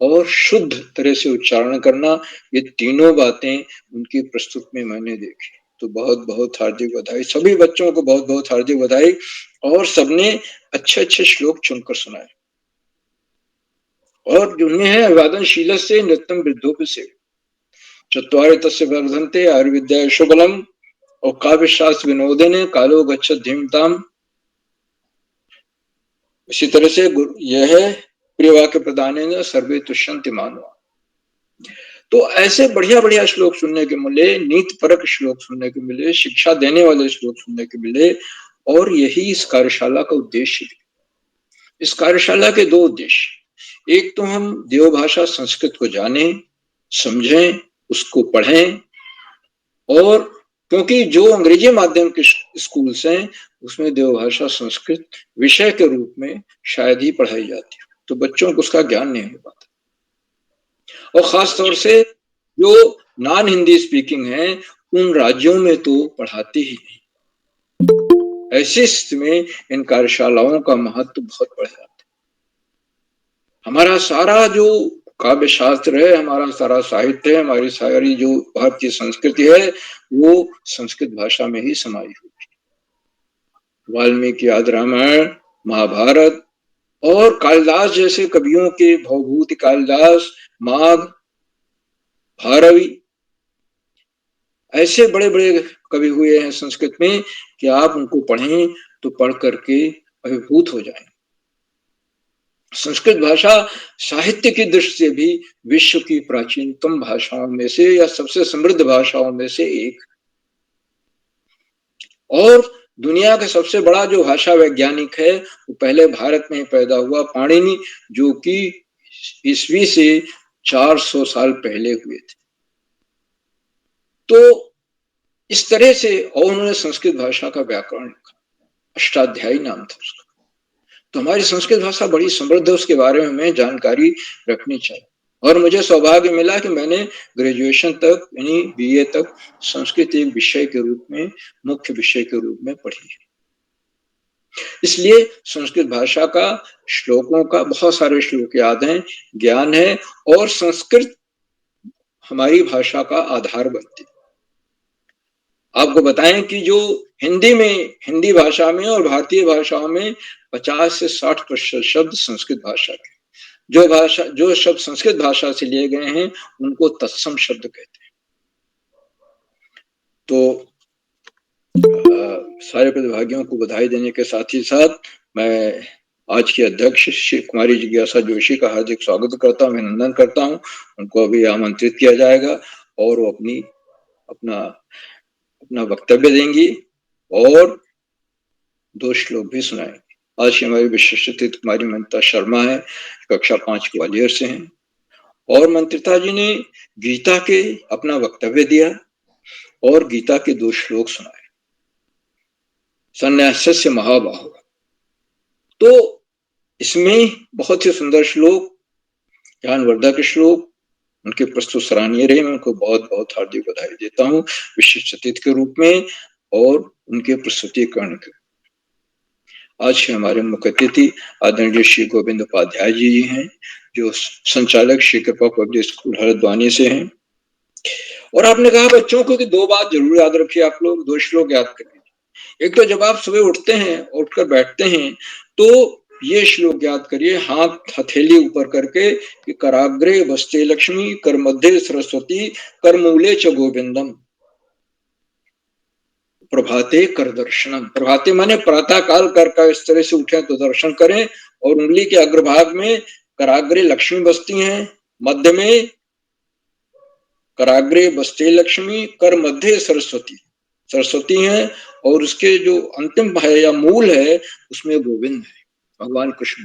और शुद्ध तरह से उच्चारण करना, ये तीनों बातें उनकी प्रस्तुत में मैंने देखी। तो बहुत बहुत हार्दिक बधाई, सभी बच्चों को बहुत बहुत हार्दिक बधाई। और सबने अच्छे अच्छे श्लोक चुनकर सुनाए। और जिनमें है अभिवादनशील से नृत्यम वृद्धोपि से चत्वारि तस्य वर्धन्ते आयुर्विद्या शुभलम और काव्य शास्त्र विनोदने कालो गच्छत धीमताम। इसी तरह से यह है प्रिय वाक्य प्रदान सर्वे तुष्यन्ति मानवा। तो ऐसे बढ़िया बढ़िया श्लोक सुनने के मिले, नीति परक श्लोक सुनने के मिले, शिक्षा देने वाले श्लोक सुनने के मिले। और यही इस कार्यशाला का उद्देश्य है। इस कार्यशाला के दो उद्देश्य, एक तो हम देवभाषा संस्कृत को जानें, समझें, उसको पढ़ें। और क्योंकि जो अंग्रेजी माध्यम के स्कूल्स हैं उसमें देवभाषा संस्कृत विषय के रूप में शायद ही पढ़ाई जाती है, तो बच्चों को उसका ज्ञान नहीं हो पाता। और खास तौर से जो नॉन हिंदी स्पीकिंग है उन राज्यों में तो पढ़ाते ही नहीं। ऐसी स्थिति में इन कार्यशालाओं का महत्व बहुत बढ़ जाता है। हमारा सारा जो काव्य शास्त्र है, हमारा सारा साहित्य है, हमारी सारी जो भारतीय संस्कृति है वो संस्कृत भाषा में ही समाई हुई है। वाल्मीकि आदि रामायण, महाभारत और कालिदास जैसे कवियों के, भवभूति कालिदास, माघ, भारवी, ऐसे बड़े बड़े कवि हुए हैं संस्कृत में कि आप उनको पढ़ें तो पढ़ करके अभिभूत हो जाएं। संस्कृत भाषा साहित्य की दृष्टि से भी विश्व की प्राचीनतम भाषाओं में से या सबसे समृद्ध भाषाओं में से एक। और दुनिया का सबसे बड़ा जो भाषा वैज्ञानिक है वो पहले भारत में पैदा हुआ, पाणिनि, जो कि ईस्वी से 400 साल पहले हुए थे। तो इस तरह से, और उन्होंने संस्कृत भाषा का व्याकरण लिखा, अष्टाध्यायी नाम था उसका। तो हमारी संस्कृत भाषा बड़ी समृद्ध है, उसके बारे में हमें जानकारी रखनी चाहिए। और मुझे सौभाग्य मिला कि मैंने ग्रेजुएशन तक यानी बीए तक संस्कृत एक विषय के रूप में, मुख्य विषय के रूप में पढ़ी है। इसलिए संस्कृत भाषा का, श्लोकों का बहुत सारे श्लोक याद हैं, ज्ञान है। और संस्कृत हमारी भाषा का आधार बनती है। आपको बताएं कि जो हिंदी में, हिंदी भाषा में और भारतीय भाषाओं में 50 से 60% शब्द संस्कृत भाषा के, जो शब्द संस्कृत भाषा से लिए गए हैं उनको तत्सम शब्द कहते हैं। तो सारे प्रतिभागियों को बधाई देने के साथ ही साथ मैं आज के अध्यक्ष श्री कुमारी जिज्ञासा जोशी का हार्दिक स्वागत करता हूँ, अभिनंदन करता हूँ। उनको अभी आमंत्रित किया जाएगा और वो अपना वक्तव्य देंगी और 2 श्लोक भी सुनाएंगे। आज की हमारी विशिष्ट अतिथि कुमारी मंत्रिता शर्मा है, कक्षा 5 ग्वालियर से हैं। और मंत्रिता जी ने गीता के अपना वक्तव्य दिया और गीता के 2 श्लोक सुनाए, संन्यासस्य महाबाहो। तो इसमें बहुत ही सुंदर श्लोक, ज्ञानवर्धक श्लोक, उनके प्रस्तुत सराहनीय रहे। मैं उनको बहुत बहुत हार्दिक बधाई देता हूँ विशिष्ट अतिथि के रूप में और उनके प्रस्तुतिकरण के। आज के हमारे मुख्य अतिथि आदरणीय श्री गोविंद उपाध्याय जी हैं, जो संचालक श्री कृपा पब्लिक स्कूल हरिद्वानी से हैं। और आपने कहा बच्चों को कि 2 बात जरूर याद रखिए, आप लोग 2 श्लोक याद करें। एक तो जब आप सुबह उठते हैं, उठकर बैठते हैं, तो ये श्लोक याद करिए, हाथ हथेली ऊपर करके कि कराग्रे वस्ते लक्ष्मी, कर मध्य सरस्वती, कर मूले च गोविंदम, प्रभाते कर दर्शनम। प्रभाते माने प्रातः काल कर का इस तरह से उठे तो दर्शन करें। और उंगली के अग्रभाग में कराग्रे लक्ष्मी बसती हैं, मध्य में कराग्रे बसते लक्ष्मी, कर मध्य सरस्वती हैं, और उसके जो अंतिम है या मूल है उसमें गोविंद है, भगवान कृष्ण,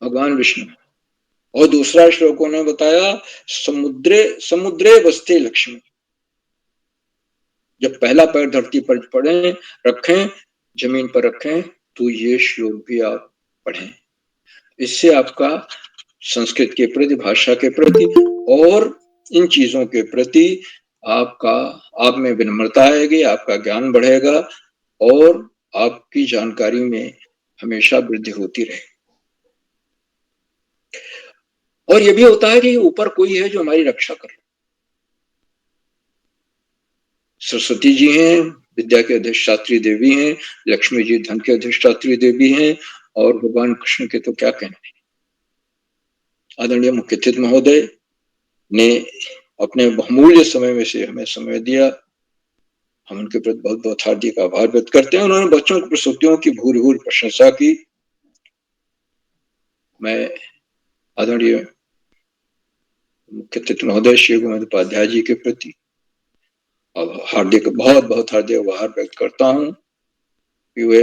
भगवान विष्णु। और दूसरा श्लोकों ने बताया समुद्रे बसते लक्ष्मी। जब पहला पैर धरती पर रखें, जमीन पर रखें, तो ये श्लोक भी आप पढ़ें। इससे आपका संस्कृत के प्रति, भाषा के प्रति और इन चीजों के प्रति आप में विनम्रता आएगी, आपका ज्ञान बढ़ेगा और आपकी जानकारी में हमेशा वृद्धि होती रहे। और ये भी होता है कि ऊपर कोई है जो हमारी रक्षा कर। सरस्वती जी हैं, विद्या के अधिष्ठात्री देवी हैं, लक्ष्मी जी धन के अधिष्ठात्री देवी हैं, और भगवान कृष्ण के तो क्या कहने। आदरणीय मुख्य अतिथि महोदय ने अपने बहुमूल्य समय में से हमें समय दिया, हम उनके प्रति बहुत बहुत हार्दिक आभार व्यक्त करते हैं। उन्होंने बच्चों की प्रस्तुतियों की भूरि भूरि प्रशंसा की। मैं आदरणीय मुख्य अतिथि महोदय श्री गोविंद उपाध्याय जी के प्रति बहुत बहुत हार्दिक आभार व्यक्त करता हूँ कि वे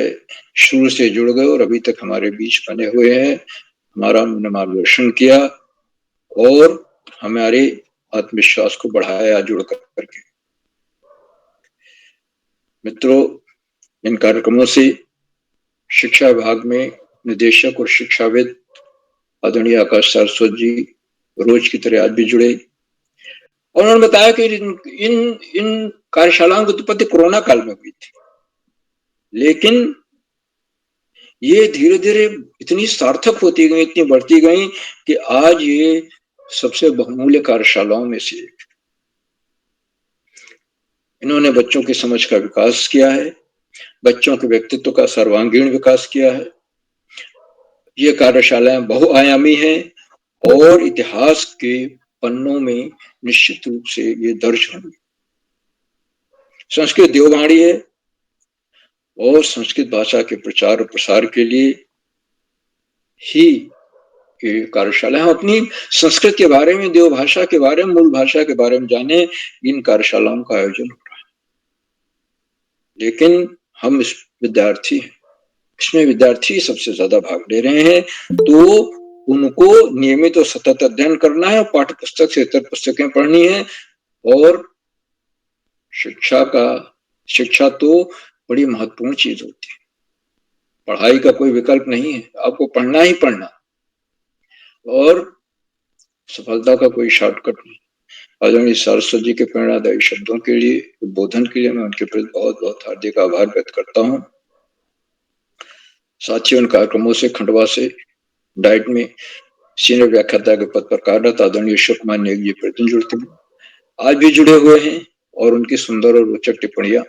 शुरू से जुड़ गए और अभी तक हमारे बीच बने हुए हैं, हमारा मार्गदर्शन किया और हमारे आत्मविश्वास को बढ़ाया जुड़ करके। मित्रों, इन कार्यक्रमों से शिक्षा विभाग में निदेशक और शिक्षाविद आदरणीय आकाश सारस्वत जी रोज की तरह आज भी जुड़े, और उन्होंने बताया कि इन कार्यशालाओं की उत्पत्ति कोरोना काल में हुई थी, लेकिन ये धीरे धीरे इतनी सार्थक होती गई, इतनी बढ़ती गई कि आज ये सबसे बहुमूल्य कार्यशालाओं में से एक। इन्होंने बच्चों की समझ का विकास किया है, बच्चों के व्यक्तित्व का सर्वांगीण विकास किया है। ये कार्यशालाएं बहुआयामी हैं और इतिहास के पन्नों में निश्चित रूप से ये दर्ज होंगी। संस्कृत देववाणी है और संस्कृत भाषा के प्रचार और प्रसार के लिए ही ये कार्यशाला। हम अपनी संस्कृत के बारे में, देव भाषा के बारे में, मूल भाषा के बारे में जाने, इन कार्यशालाओं का आयोजन हो रहा है। लेकिन हम इस विद्यार्थी हैं, इसमें विद्यार्थी सबसे ज्यादा भाग ले रहे हैं, तो उनको नियमित और सतत अध्ययन करना है, पाठ्य पुस्तक से इतर पुस्तकें पढ़नी है। और शिक्षा तो बड़ी महत्वपूर्ण चीज होती है, पढ़ाई का कोई विकल्प नहीं है, आपको पढ़ना ही पढ़ना, और सफलता का कोई शॉर्टकट नहीं। आदरणीय सारस्वत जी के प्रेरणादायी शब्दों के लिए, उद्बोधन के लिए मैं उनके प्रति बहुत बहुत हार्दिक आभार व्यक्त करता हूँ। साथियों, इन कार्यक्रमों से खंडवा से डाइट में सीनियर व्याख्याता के पद पर कार्यरत आदरणीय अशोक कुमार नेगी जी प्रतिदिन जुड़ते हैं, आज भी जुड़े हुए हैं, और उनकी सुंदर और रोचक टिप्पणियां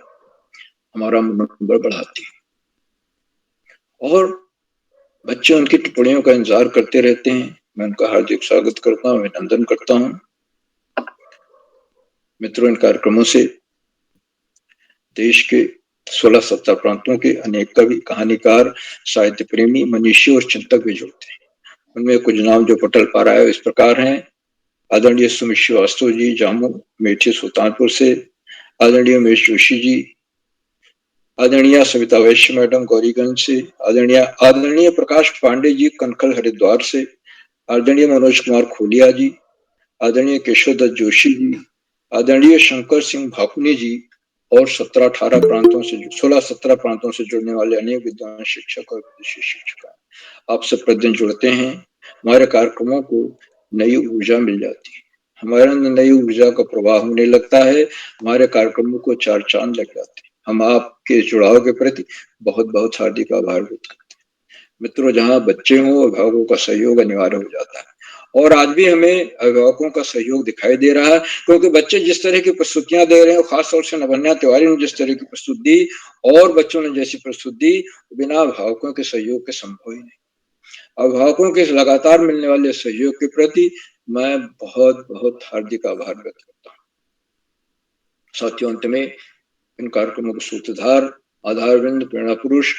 हमारा मनोबल बढ़ाती है, और बच्चे उनकी टिप्पणियों का इंतजार करते रहते हैं। मैं उनका हार्दिक स्वागत करता हूँ, अभिनंदन करता हूँ। मित्रों, इन कार्यक्रमों से देश के 16-17 प्रांतों के अनेक कवि, कहानीकार, साहित्य प्रेमी, मनीषी और चिंतक भी जुड़ते हैं। उनमें कुछ नाम जो पटल पर आए इस प्रकार हैं: आदरणीय सुमित श्रीवास्तव जी जामू मेठी सुल्तानपुर से, आदरणीय उमेश जोशी जी, आदरणीय सविता वैश्य मैडम गौरीगंज से, आदरणीय प्रकाश पांडे जी कनखल हरिद्वार से, आदरणीय मनोज कुमार खोलिया जी, आदरणीय केशव दत्त जोशी जी, आदरणीय शंकर सिंह भाकुनी जी, और 16-17 प्रांतों से जुड़ने वाले अनेक विद्वान शिक्षक और विदेशी शिक्षक आप सब प्रतिदिन जुड़ते हैं। हमारे कार्यक्रमों को नई ऊर्जा मिल जाती है, हमारे अंदर नई ऊर्जा का प्रवाह होने लगता है, हमारे कार्यक्रमों को 4 चांद लग जाते हैं। हम आपके जुड़ाव के प्रति बहुत बहुत हार्दिक आभार व्यक्त करते हैं। मित्रों, जहाँ बच्चे हों, अभिभावकों का सहयोग अनिवार्य हो जाता है, और आज भी हमें अभिभावकों का सहयोग दिखाई दे रहा है, क्योंकि बच्चे जिस तरह की प्रस्तुतियां दे रहे हैं, खासतौर से नभन्या तिवारी ने जिस तरह की प्रस्तुति दी और बच्चों ने जैसी प्रस्तुति दी, बिना अभिभावकों के सहयोग के संभव ही नहीं। अभिभावकों के लगातार मिलने वाले सहयोग के प्रति मैं बहुत बहुत हार्दिक आभार व्यक्त करता हूँ। साथियों, अंत में इन कार्यक्रमों के सूत्रधार, आधारविंद, प्रेरणा पुरुष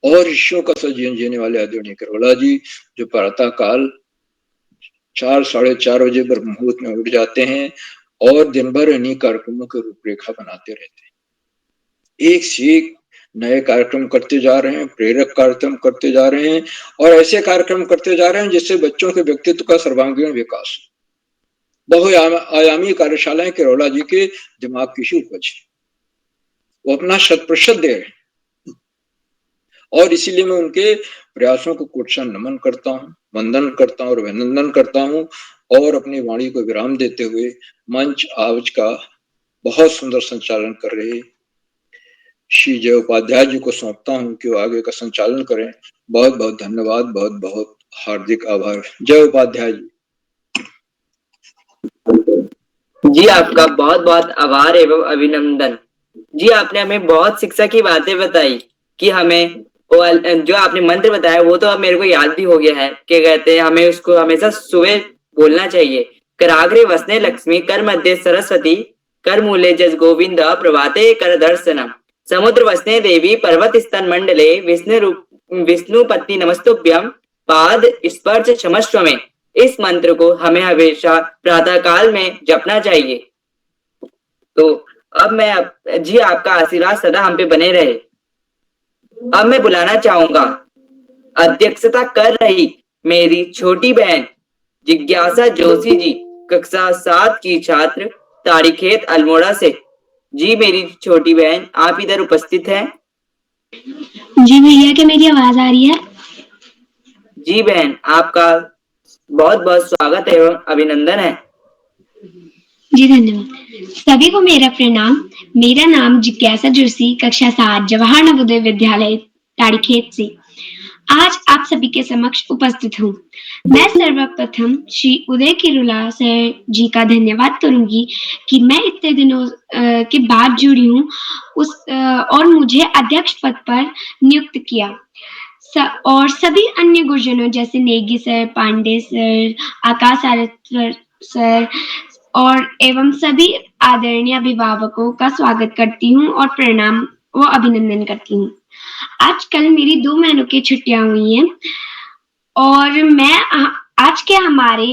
और ऋषियों का जीवन जीने वाले आदरणीय करोला जी, जो प्रातः काल 4-4:30 बजे ब्रह्म मुहूर्त में उठ जाते हैं और दिन भर इन्हीं कार्यक्रमों की रूपरेखा बनाते रहते हैं। एक से एक नए कार्यक्रम करते जा रहे हैं, प्रेरक कार्यक्रम करते जा रहे हैं, और ऐसे कार्यक्रम करते जा रहे हैं जिससे बच्चों के व्यक्तित्व का सर्वांगीण विकास। बहुआयामी कार्यशालाएं करोला जी के दिमाग की ही उपज है, वो अपना 100% दे रहे हैं, और इसीलिए मैं उनके प्रयासों को कोटि नमन करता हूँ, वंदन करता हूँ और अभिनंदन करता हूँ, और अपनी वाणी को विराम देते हुए मंच आज का बहुत सुंदर संचालन कर रहे श्री जय उपाध्याय जी को सौंपता हूँ कि वो आगे का संचालन करें। बहुत बहुत धन्यवाद, बहुत बहुत हार्दिक आभार। जय उपाध्याय जी। जी आपका बहुत बहुत आभार एवं अभिनंदन। जी आपने हमें बहुत शिक्षा की बातें बताई कि हमें जो आपने मंत्र बताया वो तो अब मेरे को याद भी हो गया है। क्या कहते हैं, हमें उसको हमेशा सुबह बोलना चाहिए। कराग्रे वसने लक्ष्मी कर मध्य सरस्वती कर मूले जस गोविंद प्रभाते कर दर्शनम समुद्र वसने देवी पर्वत स्तन मंडले विष्णु पत्नी नमस्तुभ्यम पाद स्पर्श क्षमस्व में। इस मंत्र को हमें हमेशा प्रातः काल में जपना चाहिए। तो अब मैं जी आपका आशीर्वाद सदा हम पे बने रहे। अब मैं बुलाना चाहूंगा अध्यक्षता कर रही मेरी छोटी बहन जिज्ञासा जोशी जी, कक्षा 7 की छात्र, तारीखेत अल्मोड़ा से। जी मेरी छोटी बहन, आप इधर उपस्थित हैं? जी भैया, क्या मेरी आवाज आ रही है? जी बहन, आपका बहुत बहुत स्वागत एवं अभिनंदन है। जी धन्यवाद। सभी को मेरा प्रणाम। मेरा नाम जिज्ञासा जोशी, कक्षा 7, जवाहर नवोदय विद्यालय ताड़ीखेत से आज आप सभी के समक्ष उपस्थित हूँ। मैं सर्वप्रथम श्री उदय किरुला सर जी का धन्यवाद करूंगी कि मैं इतने दिनों के बाद जुड़ी हूँ और मुझे अध्यक्ष पद पर नियुक्त किया। और सभी अन्य गुरुजनों जैसे नेगी सर, पांडे सर, आकाश आरत सर और एवं सभी आदरणीय अभिभावकों का स्वागत करती हूँ और प्रणाम व अभिनंदन करती हूँ। आजकल मेरी 2 महीनों की छुट्टियां हुई हैं और मैं आज के हमारे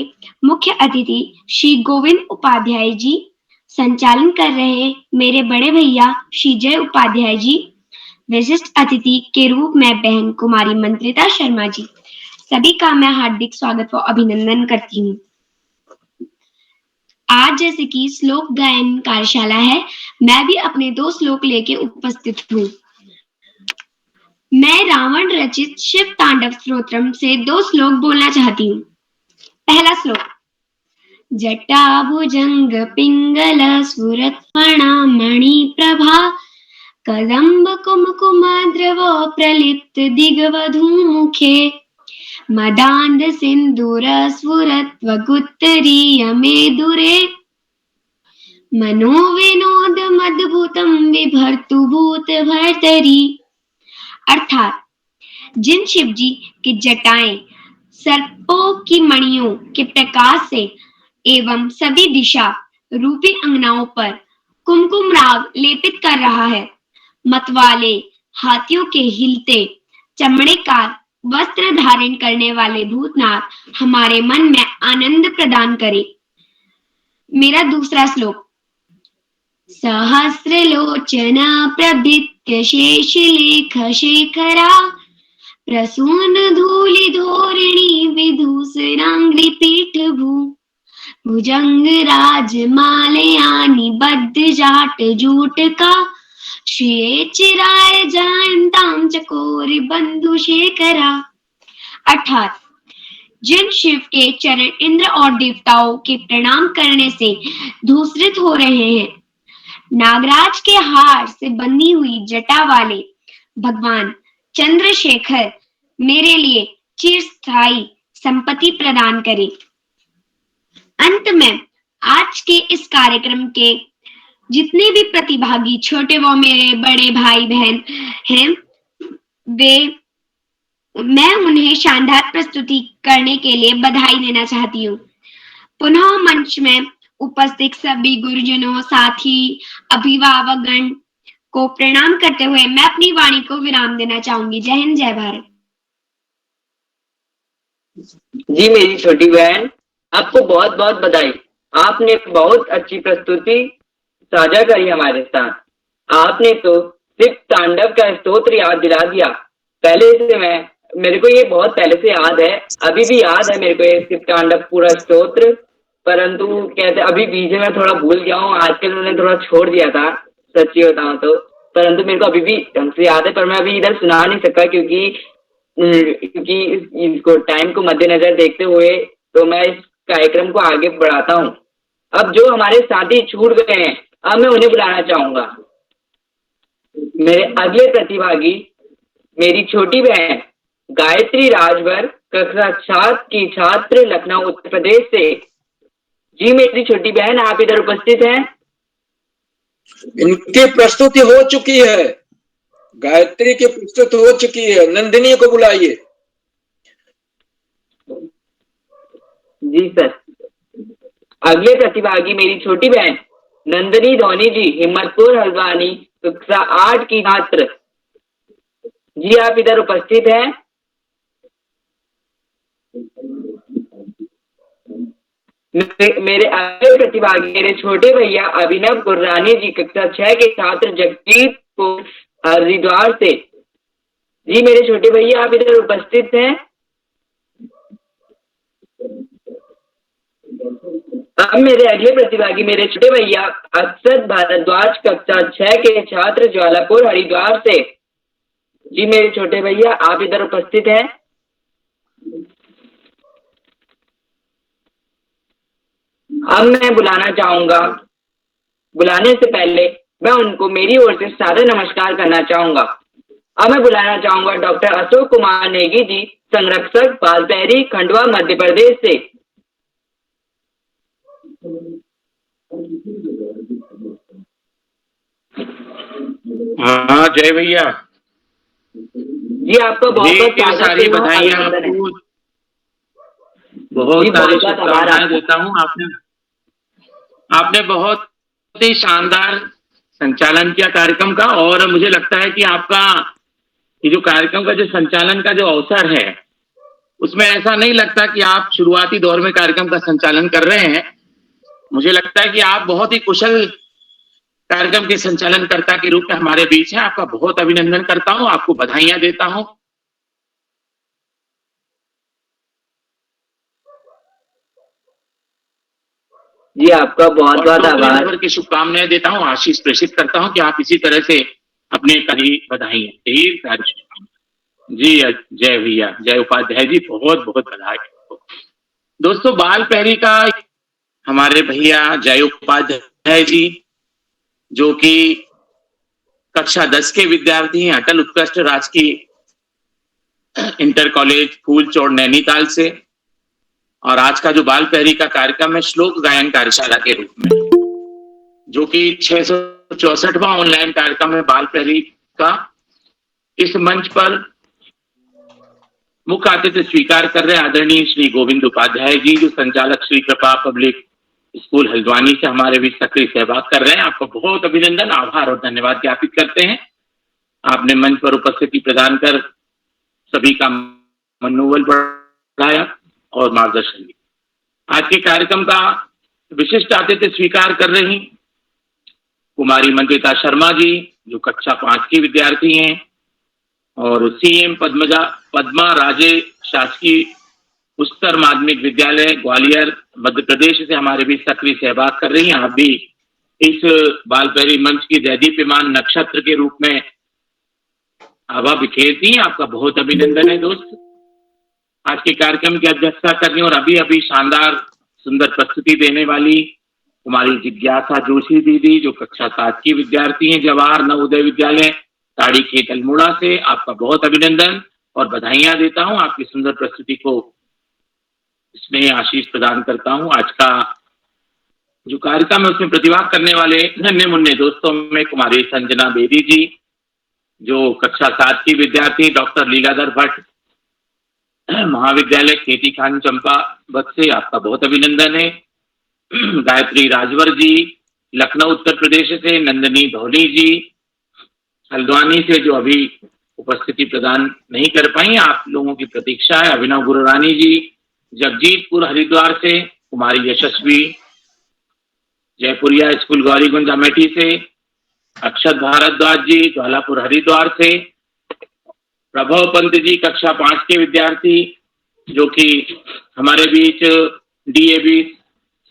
मुख्य अतिथि श्री गोविंद उपाध्याय जी, संचालन कर रहे मेरे बड़े भैया श्री जय उपाध्याय जी, विशिष्ट अतिथि के रूप में बहन कुमारी मंत्रिता शर्मा जी, सभी का मैं हार्दिक स्वागत व अभिनंदन करती हूँ। आज जैसे कि श्लोक गायन कार्यशाला है, मैं भी अपने 2 श्लोक लेके उपस्थित हूँ। मैं रावण रचित शिव तांडव स्तोत्रम से 2 श्लोक बोलना चाहती हूँ। पहला श्लोक। जटाभुजंग पिंगल स्फुरत फणा मणि प्रभा कदम्ब कुमकुमद्रव प्रलिप्त दिग्वधू मुखे मदान्ध सिन्दूर स्फुरत्वगुत्तरीय मेदुरे मनोविनोद मद्भुतं बिभर्तु भूत भर्तरी। अर्थात जिन शिव जी की जटाएं सर्पों की मणियों के प्रकाश से एवं सभी दिशा रूपी अंगनाओं पर कुमकुम राग लेपित कर रहा है, मतवाले हाथियों के हिलते चमड़े का वस्त्र धारण करने वाले भूतनाथ हमारे मन में आनंद प्रदान करे। मेरा दूसरा श्लोक। सहस्रलोचना प्रभृत्य शेषलेख शेखरा प्रसून धूलि धोरिणी विधूसरांग्रि पीठ भुजंग राज मालयानि बद्ध जाट जूटका श्रिये चिराय जयंताम चकोर बंधु शेखरा। अर्थात जिन शिव के चरण इंद्र और देवताओं के प्रणाम करने से धूसरित हो रहे हैं, नागराज के हार से बंधी हुई जटा वाले भगवान चंद्रशेखर मेरे लिए चिरस्थायी संपत्ति प्रदान करे। अंत में आज के इस कार्यक्रम के जितने भी प्रतिभागी, छोटे व मेरे बड़े भाई बहन हैं, मैं उन्हें शानदार प्रस्तुति करने के लिए बधाई देना चाहती हूँ। पुनः मंच में उपस्थित सभी गुरुजनों, साथी, अभिभावकगण को प्रणाम करते हुए मैं अपनी वाणी को विराम देना चाहूंगी। जय हिंद, जय भारत। जी मेरी छोटी बहन, आपको बहुत बहुत बधाई। आपने बहुत अच्छी प्रस्तुति साझा करी हमारे साथ। आपने तो शिव तांडव का स्तोत्र याद दिला दिया। पहले से मेरे को ये बहुत पहले से याद है, अभी भी याद है मेरे को ये शिव तांडव पूरा स्तोत्र, परंतु कहते अभी बीच में थोड़ा भूल गया हूँ। आजकल मैंने थोड़ा छोड़ दिया था, सच्ची बताऊं तो, परंतु मेरे को अभी भी ढंग से याद है, पर मैं अभी इधर सुना नहीं सका क्योंकि इसको टाइम को मद्देनजर देखते हुए तो मैं इस कार्यक्रम को आगे बढ़ाता हूँ। अब जो हमारे साथी छूट गए हैं, अब मैं उन्हें बुलाना चाहूंगा। मेरे अगले प्रतिभागी मेरी छोटी बहन गायत्री राजभर, कक्षा 7 की छात्र, लखनऊ उत्तर प्रदेश से। जी मेरी छोटी बहन आप इधर उपस्थित हैं? इनकी प्रस्तुति हो चुकी है, गायत्री की प्रस्तुति हो चुकी है, नंदिनी को बुलाइए। जी सर। अगले प्रतिभागी मेरी छोटी बहन नंदिनी धोनी जी, हिम्मतपुर हल्द्वानी, कक्षा 8 की छात्र। जी आप इधर उपस्थित हैं? मेरे अगले प्रतिभागी मेरे छोटे भैया अभिनव गुर्रानी जी, कक्षा 6 के छात्र, जगजीतपुर हरिद्वार से। जी मेरे छोटे भैया आप इधर उपस्थित हैं? अब मेरे अगले प्रतिभागी मेरे छोटे भैया अक्षत भारद्वाज, कक्षा 6 के छात्र, ज्वालापुर हरिद्वार से। जी मेरे छोटे भैया आप इधर उपस्थित हैं? अब मैं बुलाना चाहूंगा, बुलाने से पहले मैं उनको मेरी ओर से सादर नमस्कार करना चाहूंगा। अब मैं बुलाना चाहूंगा डॉक्टर अशोक कुमार नेगी जी, संरक्षक, बालपहरी, खंडवा, मध्य प्रदेश से। हाँ जय भैया जी आपको बहुत बहुत सारी बधाइयाँ आपको, बहुत सारी शुभकामनाएं देता हूँ। आपने बहुत ही शानदार संचालन किया कार्यक्रम का, और मुझे लगता है कि आपका ये जो कार्यक्रम का जो संचालन का जो अवसर है उसमें ऐसा नहीं लगता कि आप शुरुआती दौर में कार्यक्रम का संचालन कर रहे हैं। मुझे लगता है कि आप बहुत ही कुशल कार्यक्रम के संचालनकर्ता के रूप में हमारे बीच हैं। आपका बहुत अभिनंदन करता हूं, आपको बधाइयां देता हूं। जी आपका बहुत बहुत आभार की शुभकामनाएं देता हूं, आशीष प्रेषित करता हूं कि आप इसी तरह से अपने कभी बधाई जी। जय भैया, जय उपाध्याय जी, बहुत बहुत बधाई। दोस्तों बाल पहरी का हमारे भैया जय उपाध्याय जी, जो कि कक्षा 10 के विद्यार्थी हैं, अटल उत्कृष्ट राजकीय इंटर कॉलेज फूलचोड़ नैनीताल से। और आज का जो बाल पहरी का कार्यक्रम है श्लोक गायन कार्यशाला के रूप में, जो कि 664वां ऑनलाइन कार्यक्रम है बाल पहरी का। इस मंच पर मुख्य अतिथि स्वीकार कर रहे आदरणीय श्री गोविंद उपाध्याय जी, जो संचालक श्री कृपा पब्लिक स्कूल हल्द्वानी से हमारे बीच सक्रिय सहभाग कर रहे हैं। आपको बहुत अभिनंदन, आभार और धन्यवाद ज्ञापित करते हैं। आपने मंच पर उपस्थिति प्रदान कर सभी का मनोबल बढ़ाया और मार्गदर्शन दिया। आज के कार्यक्रम का विशिष्ट अतिथि स्वीकार कर रही कुमारी मंत्रिता शर्मा जी, जो कक्षा 5 की विद्यार्थी हैं, और सीएम पद्मा राजे शासकीय उच्चतर माध्यमिक विद्यालय ग्वालियर मध्य प्रदेश से हमारे बीच सक्रिय सहभाग कर रही हैं। आप भी इस बाल पहरी मंच की दैदीप्यमान नक्षत्र के रूप में आभा बिखेरती हैं। आपका बहुत अभिनंदन है दोस्त। आज के कार्यक्रम की अध्यक्षता करने और अभी अभी शानदार सुंदर प्रस्तुति देने वाली कुमारी जिज्ञासा जोशी दीदी, जो कक्षा 7 की विद्यार्थी हैं, जवाहर नवोदय विद्यालय ताड़ी खेत अल्मोड़ा से। आपका बहुत अभिनंदन और बधाइयां देता हूं। आपकी सुंदर प्रस्तुति को इसमें आशीष प्रदान करता हूं। आज का जो कार्यक्रम है उसमें प्रतिभाग करने वाले नन्हे मुन्ने दोस्तों में कुमारी संजना बेदी जी, जो कक्षा 7 की विद्यार्थी, डॉक्टर लीलाधर भट्ट महाविद्यालय खेती खान चंपावत से। आपका बहुत अभिनंदन है। गायत्री राजवर जी लखनऊ उत्तर प्रदेश से, नंदिनी धोनी जी हल्द्वानी से, जो अभी उपस्थिति प्रदान नहीं कर पाई, आप लोगों की प्रतीक्षा है। अभिनव गुरुरानी जी जगजीतपुर हरिद्वार से, कुमारी यशस्वी जयपुरिया स्कूल गौरीगंज अमेठी से, अक्षत भारद्वाज जी ज्वालापुर हरिद्वार से, प्रभव पंत जी कक्षा 5 के विद्यार्थी, जो कि हमारे बीच डीएवी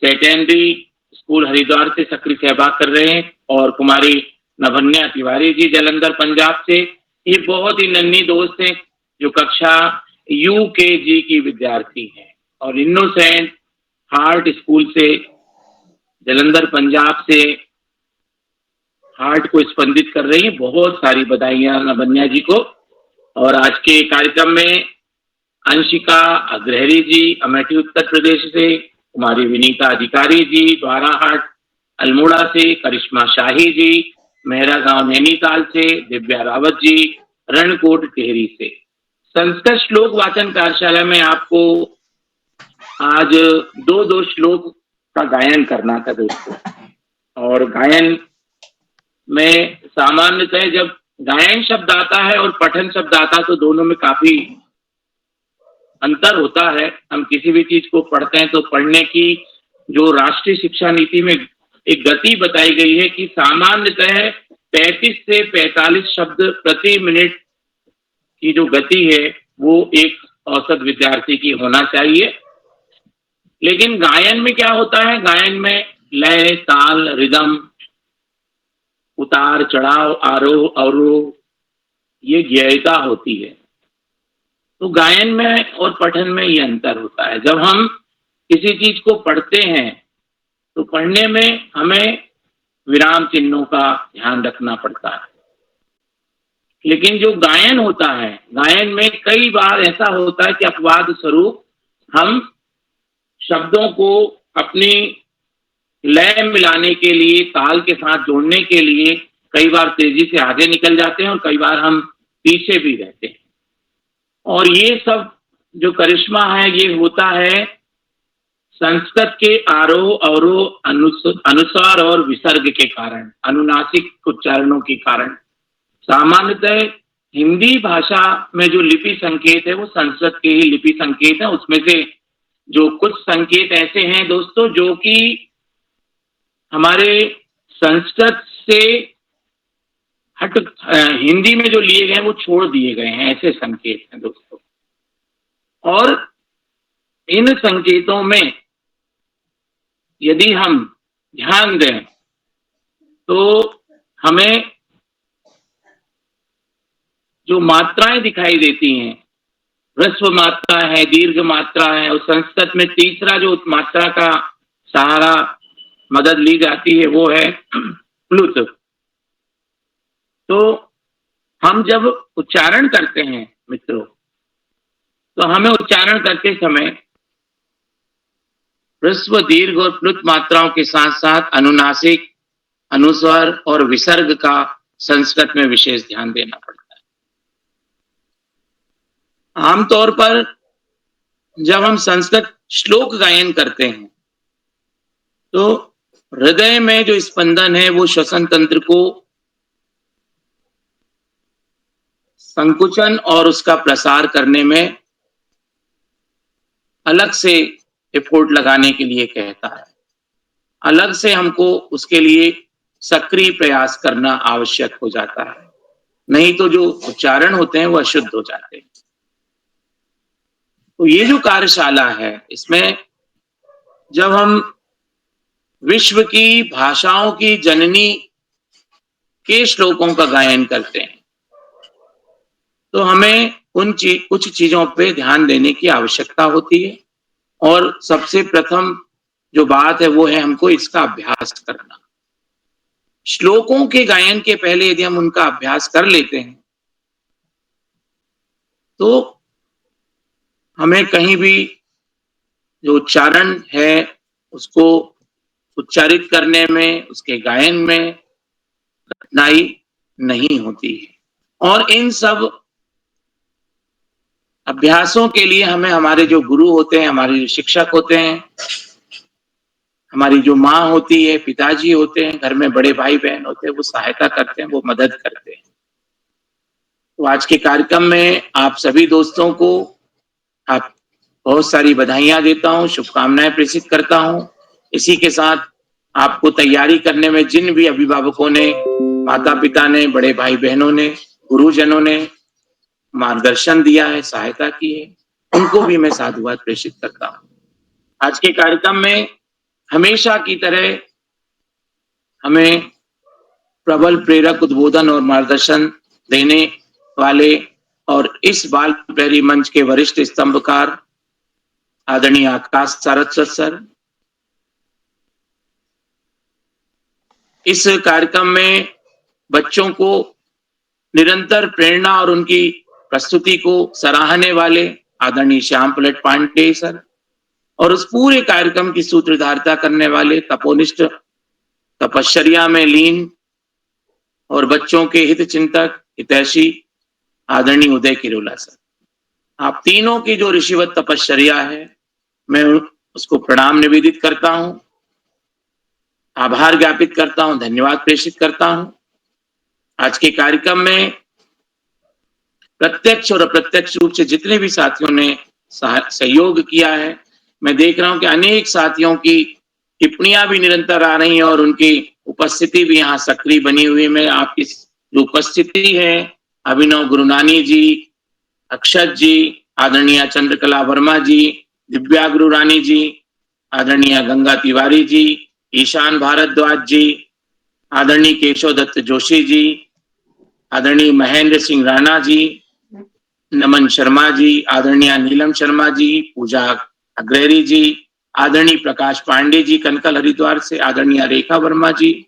सेकेंडरी स्कूल हरिद्वार से सक्रिय सहभाग कर रहे हैं, और कुमारी नभन्या तिवारी जी जालंधर पंजाब से। ये बहुत ही नन्ही दोस्त हैं, जो कक्षा यूकेजी की विद्यार्थी हैं, और इनोसेंट हार्ट स्कूल से जालंधर पंजाब से हार्ट को स्पंदित कर रही है। बहुत सारी बधाइयां नभन्या जी को। और आज के कार्यक्रम में अंशिका अग्रहरी जी अमेठी उत्तर प्रदेश से, कुमारी विनीता अधिकारी जी द्वाराहाट अल्मोड़ा से, करिश्मा शाही जी मेहरा गांव नैनीताल से, दिव्या रावत जी रणकोट टिहरी से। संस्कृत श्लोक वाचन कार्यशाला में आपको आज दो श्लोक का गायन करना था दोस्तों। और गायन में सामान्यतः जब गायन शब्द आता है और पठन शब्द आता है तो दोनों में काफी अंतर होता है। हम किसी भी चीज को पढ़ते हैं तो पढ़ने की जो राष्ट्रीय शिक्षा नीति में एक गति बताई गई है कि सामान्यतः 35 से 45 शब्द प्रति मिनट की जो गति है वो एक औसत विद्यार्थी की होना चाहिए। लेकिन गायन में क्या होता है, गायन में लय, ताल, रिदम, उतार चढ़ाव, आरोह अवरोह, ये ज्ञेयता होती है। तो गायन में और पठन में ये अंतर होता है। जब हम किसी चीज को पढ़ते हैं तो पढ़ने में हमें विराम चिन्हों का ध्यान रखना पड़ता है। लेकिन जो गायन होता है, गायन में कई बार ऐसा होता है कि अपवाद स्वरूप हम शब्दों को अपनी लय मिलाने के लिए, ताल के साथ जोड़ने के लिए कई बार तेजी से आगे निकल जाते हैं और कई बार हम पीछे भी रहते हैं। और ये सब जो करिश्मा है ये होता है संस्कृत के आरोह अवरोह अनुस्वार और विसर्ग के कारण, अनुनासिक उच्चारणों के कारण। सामान्यतः हिंदी भाषा में जो लिपि संकेत है वो संस्कृत के ही लिपि संकेत है। उसमें से जो कुछ संकेत ऐसे हैं दोस्तों जो कि हमारे संस्कृत से हट हिंदी में जो लिए गए वो छोड़ दिए गए हैं, ऐसे संकेत हैं दोस्तों। और इन संकेतों में यदि हम ध्यान दें तो हमें जो मात्राएं दिखाई देती हैं, ह्रस्व मात्रा है, दीर्घ मात्रा है, और संस्कृत में तीसरा जो मात्रा का सहारा मदद ली जाती है वो है प्लुत। तो हम जब उच्चारण करते हैं मित्रों तो हमें उच्चारण करते समय ह्रस्व, दीर्घ और प्लुत मात्राओं के साथ साथ अनुनासिक, अनुस्वर और विसर्ग का संस्कृत में विशेष ध्यान देना पड़ता है। आमतौर पर जब हम संस्कृत श्लोक गायन करते हैं तो हृदय में जो स्पंदन है वो श्वसन तंत्र को संकुचन और उसका प्रसार करने में अलग से एफोर्ट लगाने के लिए कहता है। अलग से हमको उसके लिए सक्रिय प्रयास करना आवश्यक हो जाता है, नहीं तो जो उच्चारण होते हैं वो अशुद्ध हो जाते हैं। तो ये जो कार्यशाला है इसमें जब हम विश्व की भाषाओं की जननी के श्लोकों का गायन करते हैं तो हमें कुछ चीजों पे ध्यान देने की आवश्यकता होती है। और सबसे प्रथम जो बात है वो है हमको इसका अभ्यास करना। श्लोकों के गायन के पहले यदि हम उनका अभ्यास कर लेते हैं तो हमें कहीं भी जो उच्चारण है उसको उच्चारित करने में, उसके गायन में कठिनाई नहीं होती है। और इन सब अभ्यासों के लिए हमें हमारे जो गुरु होते हैं, हमारे जो शिक्षक होते हैं, हमारी जो माँ होती है, पिताजी होते हैं, घर में बड़े भाई बहन होते हैं, वो सहायता करते हैं, वो मदद करते हैं। तो आज के कार्यक्रम में आप सभी दोस्तों को आप बहुत सारी बधाइयां देता हूं, शुभकामनाएं प्रेषित करता हूं। इसी के साथ आपको तैयारी करने में जिन भी अभिभावकों ने, माता पिता ने, बड़े भाई बहनों ने, गुरुजनों ने मार्गदर्शन दिया है, सहायता की है, उनको भी मैं साधुवाद प्रेषित करता हूं। आज के कार्यक्रम में हमेशा की तरह हमें प्रबल प्रेरक उद्बोधन और मार्गदर्शन देने वाले और इस बाल प्रहरी मंच के वरिष्ठ स्तंभकार आदरणीय आकाश सारस्वत सर, इस कार्यक्रम में बच्चों को निरंतर प्रेरणा और उनकी प्रस्तुति को सराहने वाले आदरणीय श्याम पलट पांडे सर, और उस पूरे कार्यक्रम की सूत्रधारिता करने वाले तपोनिष्ठ, तपश्चर्या में लीन और बच्चों के हित चिंतक, हितैषी आदरणीय उदय किरोला सर, आप तीनों की जो ऋषिवत तपश्चर्या है, मैं उसको प्रणाम निवेदित करता हूं, आभार ज्ञापित करता हूं, धन्यवाद प्रेषित करता हूं। आज के कार्यक्रम में प्रत्यक्ष और अप्रत्यक्ष रूप से जितने भी साथियों ने सहयोग किया है, मैं देख रहा हूं कि अनेक साथियों की टिप्पणियां भी निरंतर आ रही हैं और उनकी उपस्थिति भी यहाँ सक्रिय बनी हुई है। मैं आपकी जो उपस्थिति है, अभिनव गुरुनानी जी, अक्षत जी, आदरणीय चंद्रकला वर्मा जी, दिव्या गुरुरानी जी, आदरणीय गंगा तिवारी जी, ईशान भारद्वाज जी, आदरणीय केशव दत्त जोशी जी, आदरणीय महेंद्र सिंह राणा जी, नमन शर्मा जी, आदरणीय नीलम शर्मा जी, पूजा अग्रहरी जी, आदरणीय प्रकाश पांडे जी कनकल हरिद्वार से, आदरणीय रेखा वर्मा जी,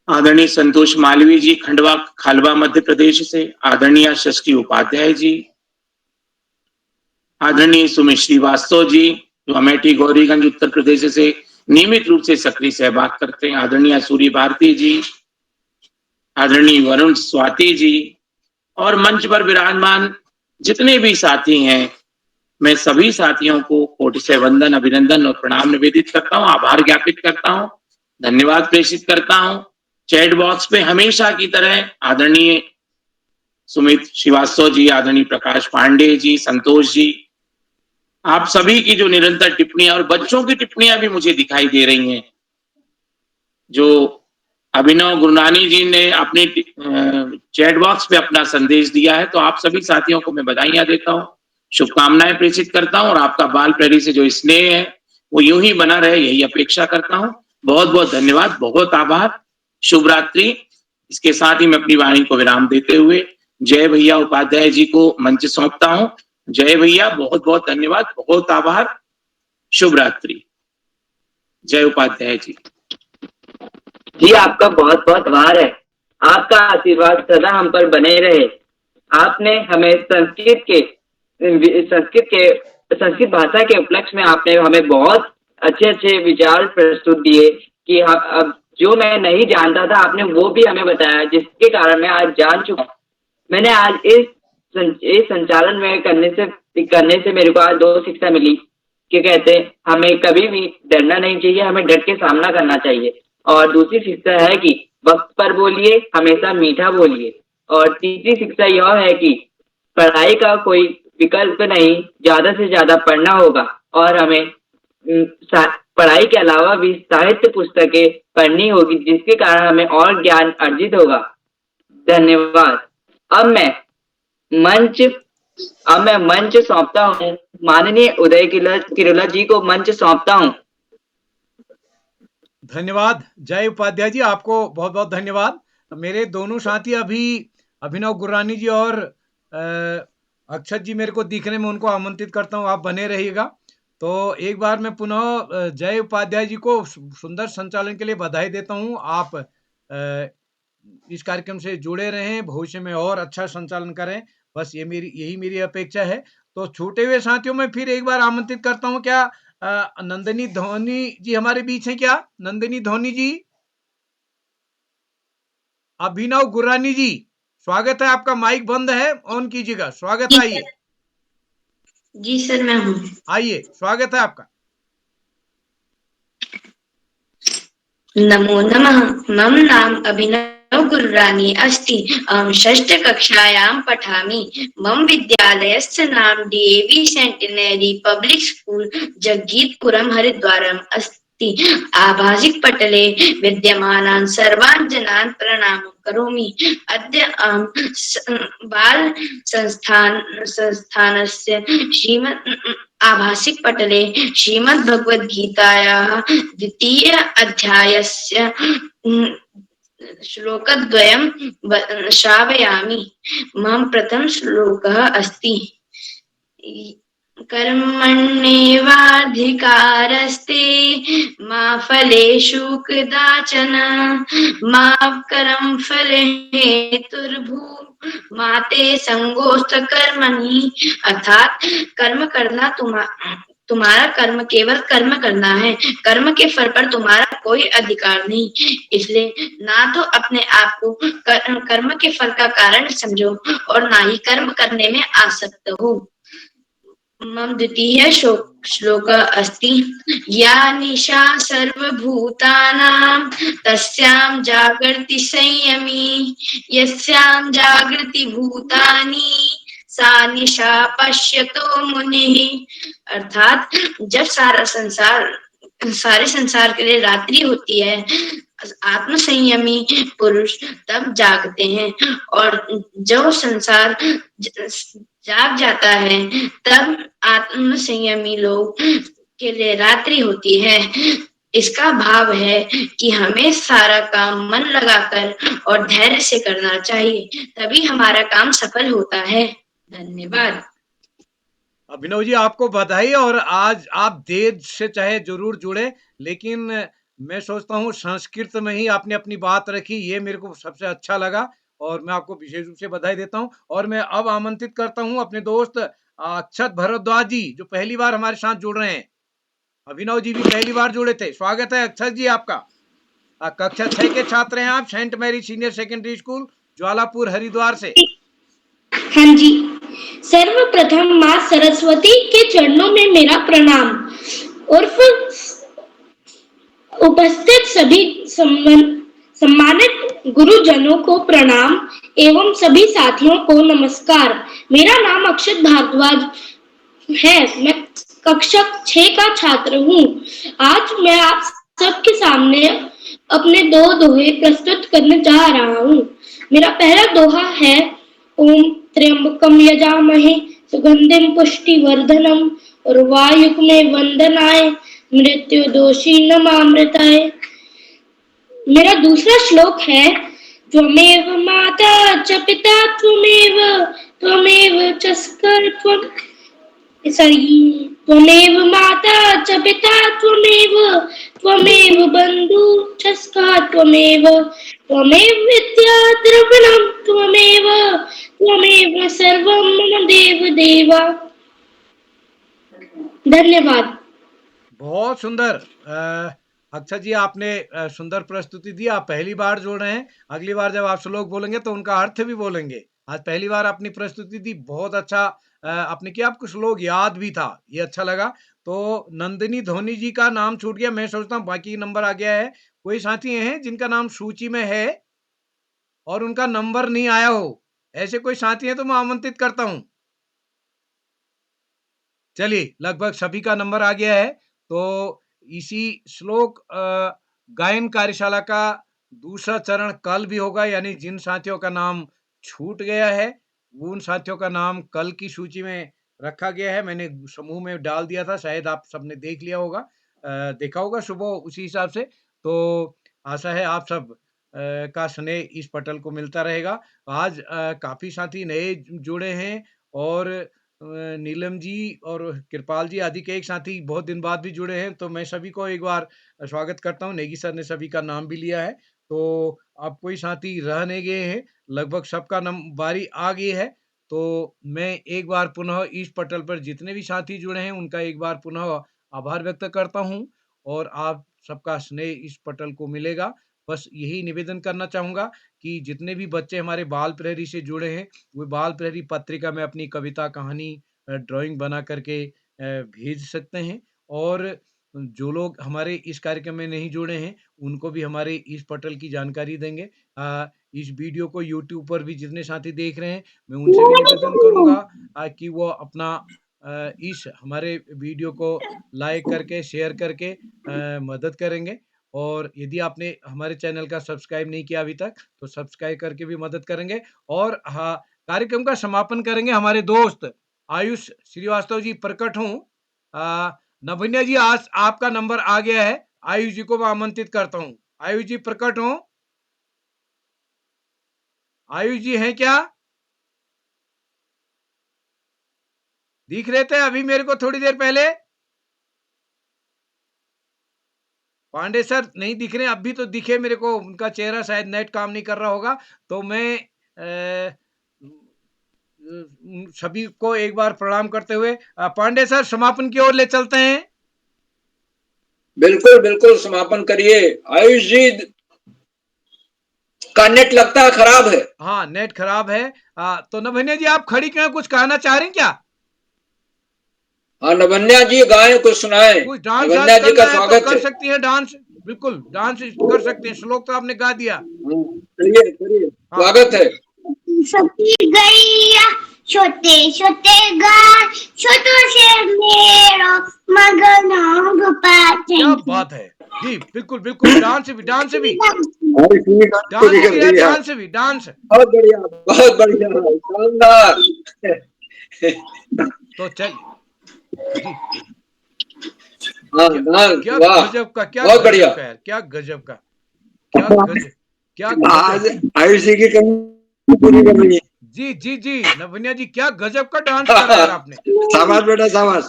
आदरणीय संतोष मालवी जी खंडवा खालवा मध्य प्रदेश से, आदरणीय षष्ठी उपाध्याय जी, आदरणीय सुमित श्रीवास्तव जी जो अमेठी गौरीगंज उत्तर प्रदेश से नियमित रूप से सक्रिय सहभाग करते हैं, आदरणीय सूर्य भारती जी, आदरणीय वरुण स्वाति जी और मंच पर विराजमान जितने भी साथी हैं, मैं सभी साथियों को कोटि से वंदन, अभिनंदन और प्रणाम निवेदित करता हूं, आभार ज्ञापित करता हूं, धन्यवाद प्रेषित करता हूं। चैट बॉक्स पे हमेशा की तरह आदरणीय सुमित श्रीवास्तव जी, आदरणीय प्रकाश पांडे जी, संतोष जी, आप सभी की जो निरंतर टिप्पणियां और बच्चों की टिप्पणियां भी मुझे दिखाई दे रही हैं। जो अभिनव गुरुनानी जी ने अपने चैट बॉक्स पे अपना संदेश दिया है, तो आप सभी साथियों को मैं बधाइयां देता हूं, शुभकामनाएं प्रेषित करता हूं और आपका बाल प्रहरी से जो स्नेह है वो यूं ही बना रहे, यही अपेक्षा करता हूं। बहुत बहुत धन्यवाद, बहुत आभार, शुभ रात्रि। इसके साथ ही मैं अपनी वाणी को विराम देते हुए जय भैया उपाध्याय जी को मंच सौंपता हूं। जय भैया, बहुत बहुत धन्यवाद, बहुत आभार, शुभ रात्रि। जय उपाध्याय जी। जी आपका बहुत बहुत आभार है। आपका आशीर्वाद सदा हम पर बने रहे। आपने हमें संस्कृत भाषा के उपलक्ष्य में आपने हमें बहुत अच्छे अच्छे विचार प्रस्तुत दिए कि अब जो मैं नहीं जानता था आपने वो भी हमें बताया, जिसके कारण मैं आज जान चुका। मैंने आज इस संचालन में करने से मेरे को आज 2 शिक्षा मिली कि कहते हमें कभी भी डरना नहीं चाहिए, हमें डट के सामना करना चाहिए। और दूसरी शिक्षा है कि वक्त पर बोलिए, हमेशा मीठा बोलिए। और तीसरी शिक्षा यह है कि पढ़ाई का कोई विकल्प नहीं, ज्यादा से ज्यादा पढ़ना होगा और हमें पढ़ाई के अलावा भी साहित्य पुस्तकें पढ़नी होगी, जिसके कारण हमें और ज्ञान अर्जित होगा। धन्यवाद। अब मैं मंच सौंपता हूँ, माननीय उदय किरोला जी को मंच सौंपता हूँ। धन्यवाद जय उपाध्याय जी, आपको बहुत बहुत धन्यवाद। मेरे दोनों साथी अभी अभिनव गुरानी जी और अक्षत जी मेरे को दिखने में, उनको आमंत्रित करता हूँ, आप बने रहिएगा। तो एक बार मैं पुनः जय उपाध्याय जी को सुंदर संचालन के लिए बधाई देता हूँ। आप इस कार्यक्रम से जुड़े रहें, भविष्य में और अच्छा संचालन करें, बस यही मेरी अपेक्षा है। तो छूटे हुए साथियों में फिर एक बार आमंत्रित करता हूँ, क्या नंदिनी धोनी जी हमारे बीच हैं क्या? नंदिनी धोनी जी, अभिनव गुरानी जी, स्वागत है आपका। माइक बंद है, ऑन कीजिएगा। स्वागत है, आइए। जी सर, मैं हूँ। आइए, स्वागत है आपका। नमो नमः। मम नाम अभिनव गुरुरानी अस्ति। अहं षष्ठकक्षायां पठामि। मम विद्यालयस्य नाम DAV सेंटिनरी पब्लिक स्कूल जगीतपुरम हरिद्वारम अस्ति। आभासिक पटले विद्यमानान् सर्वान् जनान् प्रणामं करोमि। अद्य अहं बाल संस्थानस्य आभासिक पटले श्रीमद् भगवद गीतायाः 2. अध्यायस्य श्लोकद्वयं श्रावयामि। मम प्रथम श्लोकः अस्ति, कर्मण्येवाधिकारस्ते मा फलेषु कदाचन मा कर्म फले हेतुर्भूः मा ते संगोऽस्त्वकर्मणि। अर्थात कर्म करना तुम्हारा कर्म केवल कर्म करना है, कर्म के फल पर तुम्हारा कोई अधिकार नहीं। इसलिए ना तो अपने आप को कर्म के फल का कारण समझो और ना ही कर्म करने में आसक्त हो। मम द्वितीय श्लोक अस्ति या निशा सर्वभूतानां तस्यां जागर्ति संयमी यस्यां जागृति भूतानि सा निशा पश्यतो मुनिः। अर्थात जब सारे संसार के लिए रात्रि होती है, आत्म संयमी पुरुष तब जागते हैं, और जो संसार जाग जाता है तब आत्म संयमी लोग के लिए रात्रि होती है। इसका भाव है कि हमें सारा काम मन लगाकर और धैर्य से करना चाहिए, तभी हमारा काम सफल होता है। धन्यवाद। अभिनव जी, आपको बधाई। और आज आप देर से चाहे जरूर जुड़े, लेकिन मैं सोचता हूँ संस्कृत में ही आपने अपनी बात रखी, ये मेरे को सबसे अच्छा लगा और मैं आपको विशेष रूप से बधाई देता हूँ। और मैं अब आमंत्रित करता हूँ अपने दोस्त अक्षत भारद्वाज जी, जो पहली बार हमारे साथ जुड़ रहे हैं। अभिनव जी भी पहली बार जुड़े थे। स्वागत है अक्षत जी आपका। कक्षा 6 के छात्र हैं आप, Saint Mary senior secondary school, Jwalapur, Haridwar से। हाँ जी। सर्वप्रथम माँ सरस्वती के चरणों में मेरा प्रणाम और फिर उपस्थित सभी सम्मानित गुरुजनों को प्रणाम एवं सभी साथियों को नमस्कार। मेरा नाम अक्षत भारद्वाज है। मैं कक्षा 6 का छात्र हूँ। आज मैं आप सबके सामने अपने 2 दोहे प्रस्तुत करने जा रहा हूँ। मेरा पहला दोहा है ओम त्र्यंबकम यजामहे सुगंधिम पुष्टिवर्धनम उर्वायुक्मे वंदनाय मृत्यु दोषी नमामृताय। मेरा दूसरा श्लोक है त्वमेव माता च पिता त्वमेव च स्कर त्वमेव माता च पिता त्वमेव बंधु च सखा त्वमेव विद्या द्रविणं त्वमेव सर्वं मम देव देवा। धन्यवाद। बहुत सुंदर। अक्षत जी, आपने सुंदर प्रस्तुति दी। आप पहली बार जोड़ रहे हैं, अगली बार जब आप श्लोक बोलेंगे तो उनका अर्थ भी बोलेंगे। आज पहली बार अपनी प्रस्तुति दी, बहुत अच्छा आपने किया। आपको श्लोक याद भी था, ये अच्छा लगा। तो नंदिनी धोनी जी का नाम छूट गया, मैं सोचता हूँ बाकी नंबर आ गया है। कोई साथी हैं जिनका नाम सूची में है और उनका नंबर नहीं आया हो? ऐसे कोई साथी हैं तो मैं आमंत्रित करता हूँ। चलिए, लगभग सभी का नंबर आ गया है। तो इसी श्लोक गायन कार्यशाला का दूसरा चरण कल भी होगा, यानी जिन साथियों का नाम छूट गया है उन साथियों का नाम कल की सूची में रखा गया है। मैंने समूह में डाल दिया था, शायद आप सबने देख लिया होगा, देखा होगा सुबह उसी हिसाब से। तो आशा है आप सब का स्नेह इस पटल को मिलता रहेगा। आज काफी साथी नए जुड़े हैं और नीलम जी और कृपाल जी आदि के एक साथी बहुत दिन बाद भी जुड़े हैं, तो मैं सभी को एक बार स्वागत करता हूँ। नेगी सर ने सभी का नाम भी लिया है, तो अब कोई साथी रह नहीं गए हैं, लगभग सबका बारी आ गई है। तो मैं एक बार पुनः इस पटल पर जितने भी साथी जुड़े हैं उनका एक बार पुनः आभार व्यक्त करता हूँ और आप सबका स्नेह इस पटल को मिलेगा। बस यही निवेदन करना चाहूंगा कि जितने भी बच्चे हमारे बाल प्रहरी से जुड़े हैं, वो बाल प्रहरी पत्रिका में अपनी कविता, कहानी, ड्राइंग बना करके भेज सकते हैं। और जो लोग हमारे इस कार्यक्रम में नहीं जुड़े हैं, उनको भी हमारे इस पटल की जानकारी देंगे। इस वीडियो को यूट्यूब पर भी जितने साथी देख रहे हैं, मैं उनसे भी निवेदन करूंगा कि वो अपना इस हमारे वीडियो को लाइक करके, शेयर करके मदद करेंगे। और यदि आपने हमारे चैनल का सब्सक्राइब नहीं किया अभी तक, तो सब्सक्राइब करके भी मदद करेंगे। और हाँ, कार्यक्रम का समापन करेंगे हमारे दोस्त आयुष श्रीवास्तव जी। प्रकट हूँ नभिन्या जी, आज आपका नंबर आ गया है। आयुष जी को मैं आमंत्रित करता हूँ। आयुष जी प्रकट हो? आयुष जी हैं क्या? दिख रहे थे अभी मेरे को थोड़ी देर पहले। पांडे सर नहीं दिख रहे, अभी तो दिखे मेरे को, उनका चेहरा शायद नेट काम नहीं कर रहा होगा। तो मैं सभी को एक बार प्रणाम करते हुए पांडे सर समापन की ओर ले चलते हैं। बिल्कुल बिल्कुल, समापन करिए। आयुष जी का नेट लगता है खराब है। हाँ, नेट खराब है। तो नभन्या जी आप खड़ी क्यों, कुछ कहना चाह रहे हैं क्या? हाँ, नभन्या जी गाएं, कुछ सुनाएं। कुछ डांस नभन्या जी का स्वागत कर है। सकती है डांस, बिल्कुल डांस कर सकते हैं। श्लोक तो आपने गा दिया। करिए करिए, हाँ। स्वागत है। सती गैया छोटे छोटे गाय छोटो से मेरो मगन गोपाल। क्या बात है जी, बिल्कुल बिल्कुल, डांस भी डांस भी डांस। बहुत बढ़िया, शानदार। तो चल जी, हाँ, क्या वाह, गजब का, क्या बहुत बढ़िया। गजब का यार, क्या गजब का, क्या गजब, क्या आज गजब। आयुष जी की कमी पूरी कर रही है। जी जी जी, नभन्या जी क्या गजब का डांस करा यार आपने। शाबाश बेटा, शाबाश।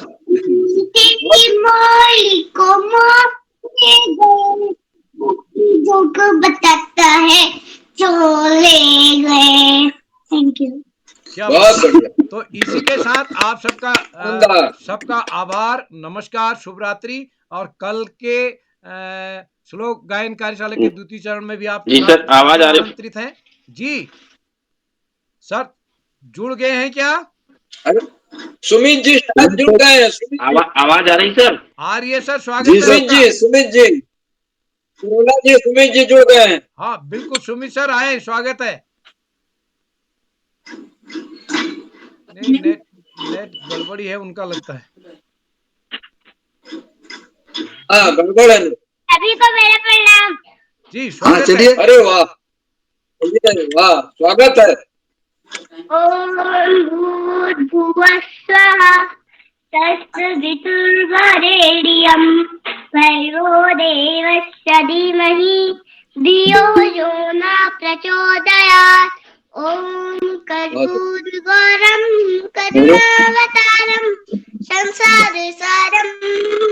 जो को बताता है चले गए। Thank you. क्या बहुत बात है। बढ़िया। तो इसी के साथ आप सबका शानदार। सबका आभार, नमस्कार, शुभ रात्रि। और कल के श्लोक गायन कार्यशाला के द्वितीय चरण में भी आप जी सर, आवाज आ रही है? आमंत्रित हैं जी। सर जुड़ गए हैं क्या? अरे सुमित जी शायद जुड़ गए हैं। आवाज आ रही सर? आ रही है सर, स्वागत जी है सुमित आपका। जी, सुमित जी, सुरोला जी, सुमित जी जुड़ गए हैं। हाँ बिल्कुल, सुमित सर आए, स्वागत है। नहीं, नेट गड़बड़ी है उनका लगता है। हाँ, गड़बड़ है। सभी को मेरा प्रणाम। जी स्वागत है। चलिए। अरे वाह, वाह, स्वागत है। ओम भूर्भुवः स्वः तत्सवितुर्वरेण्यं भर्गो देवस्य धीमहि धियो यो न प्रचोदयात्। ओम कर्पूरगौरं करुणावतारं संसारसारं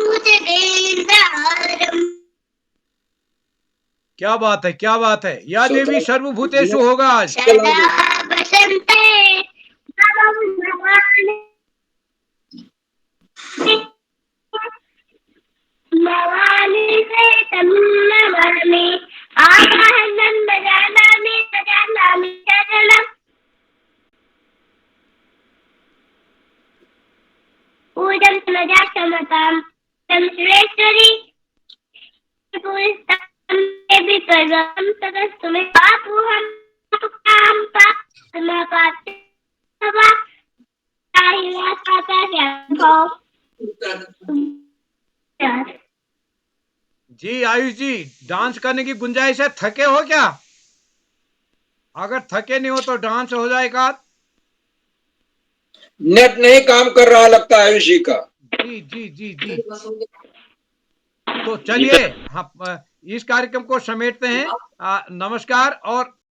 भुजगेन्द्रहारम्। क्या बात है, क्या बात है। या देवी सर्वभूतेषु होगा आज। सदा वसन्ते नमः भवानि भवानि चेतं नमामि आवाहनं भजानामि शरणम्। पूजं समजा क्षमतां तं सुरेश्वरी भी कर्म तदस्तु में पापुहं काम जी आयुष जी, डांस करने की गुंजाइश है, थके हो क्या? अगर थके नहीं हो तो डांस हो जाएगा। नेट नहीं काम कर रहा लगता है आयुष जी का। जी जी जी जी। तो चलिए, हाँ, इस कार्यक्रम को समेटते हैं। नमस्कार और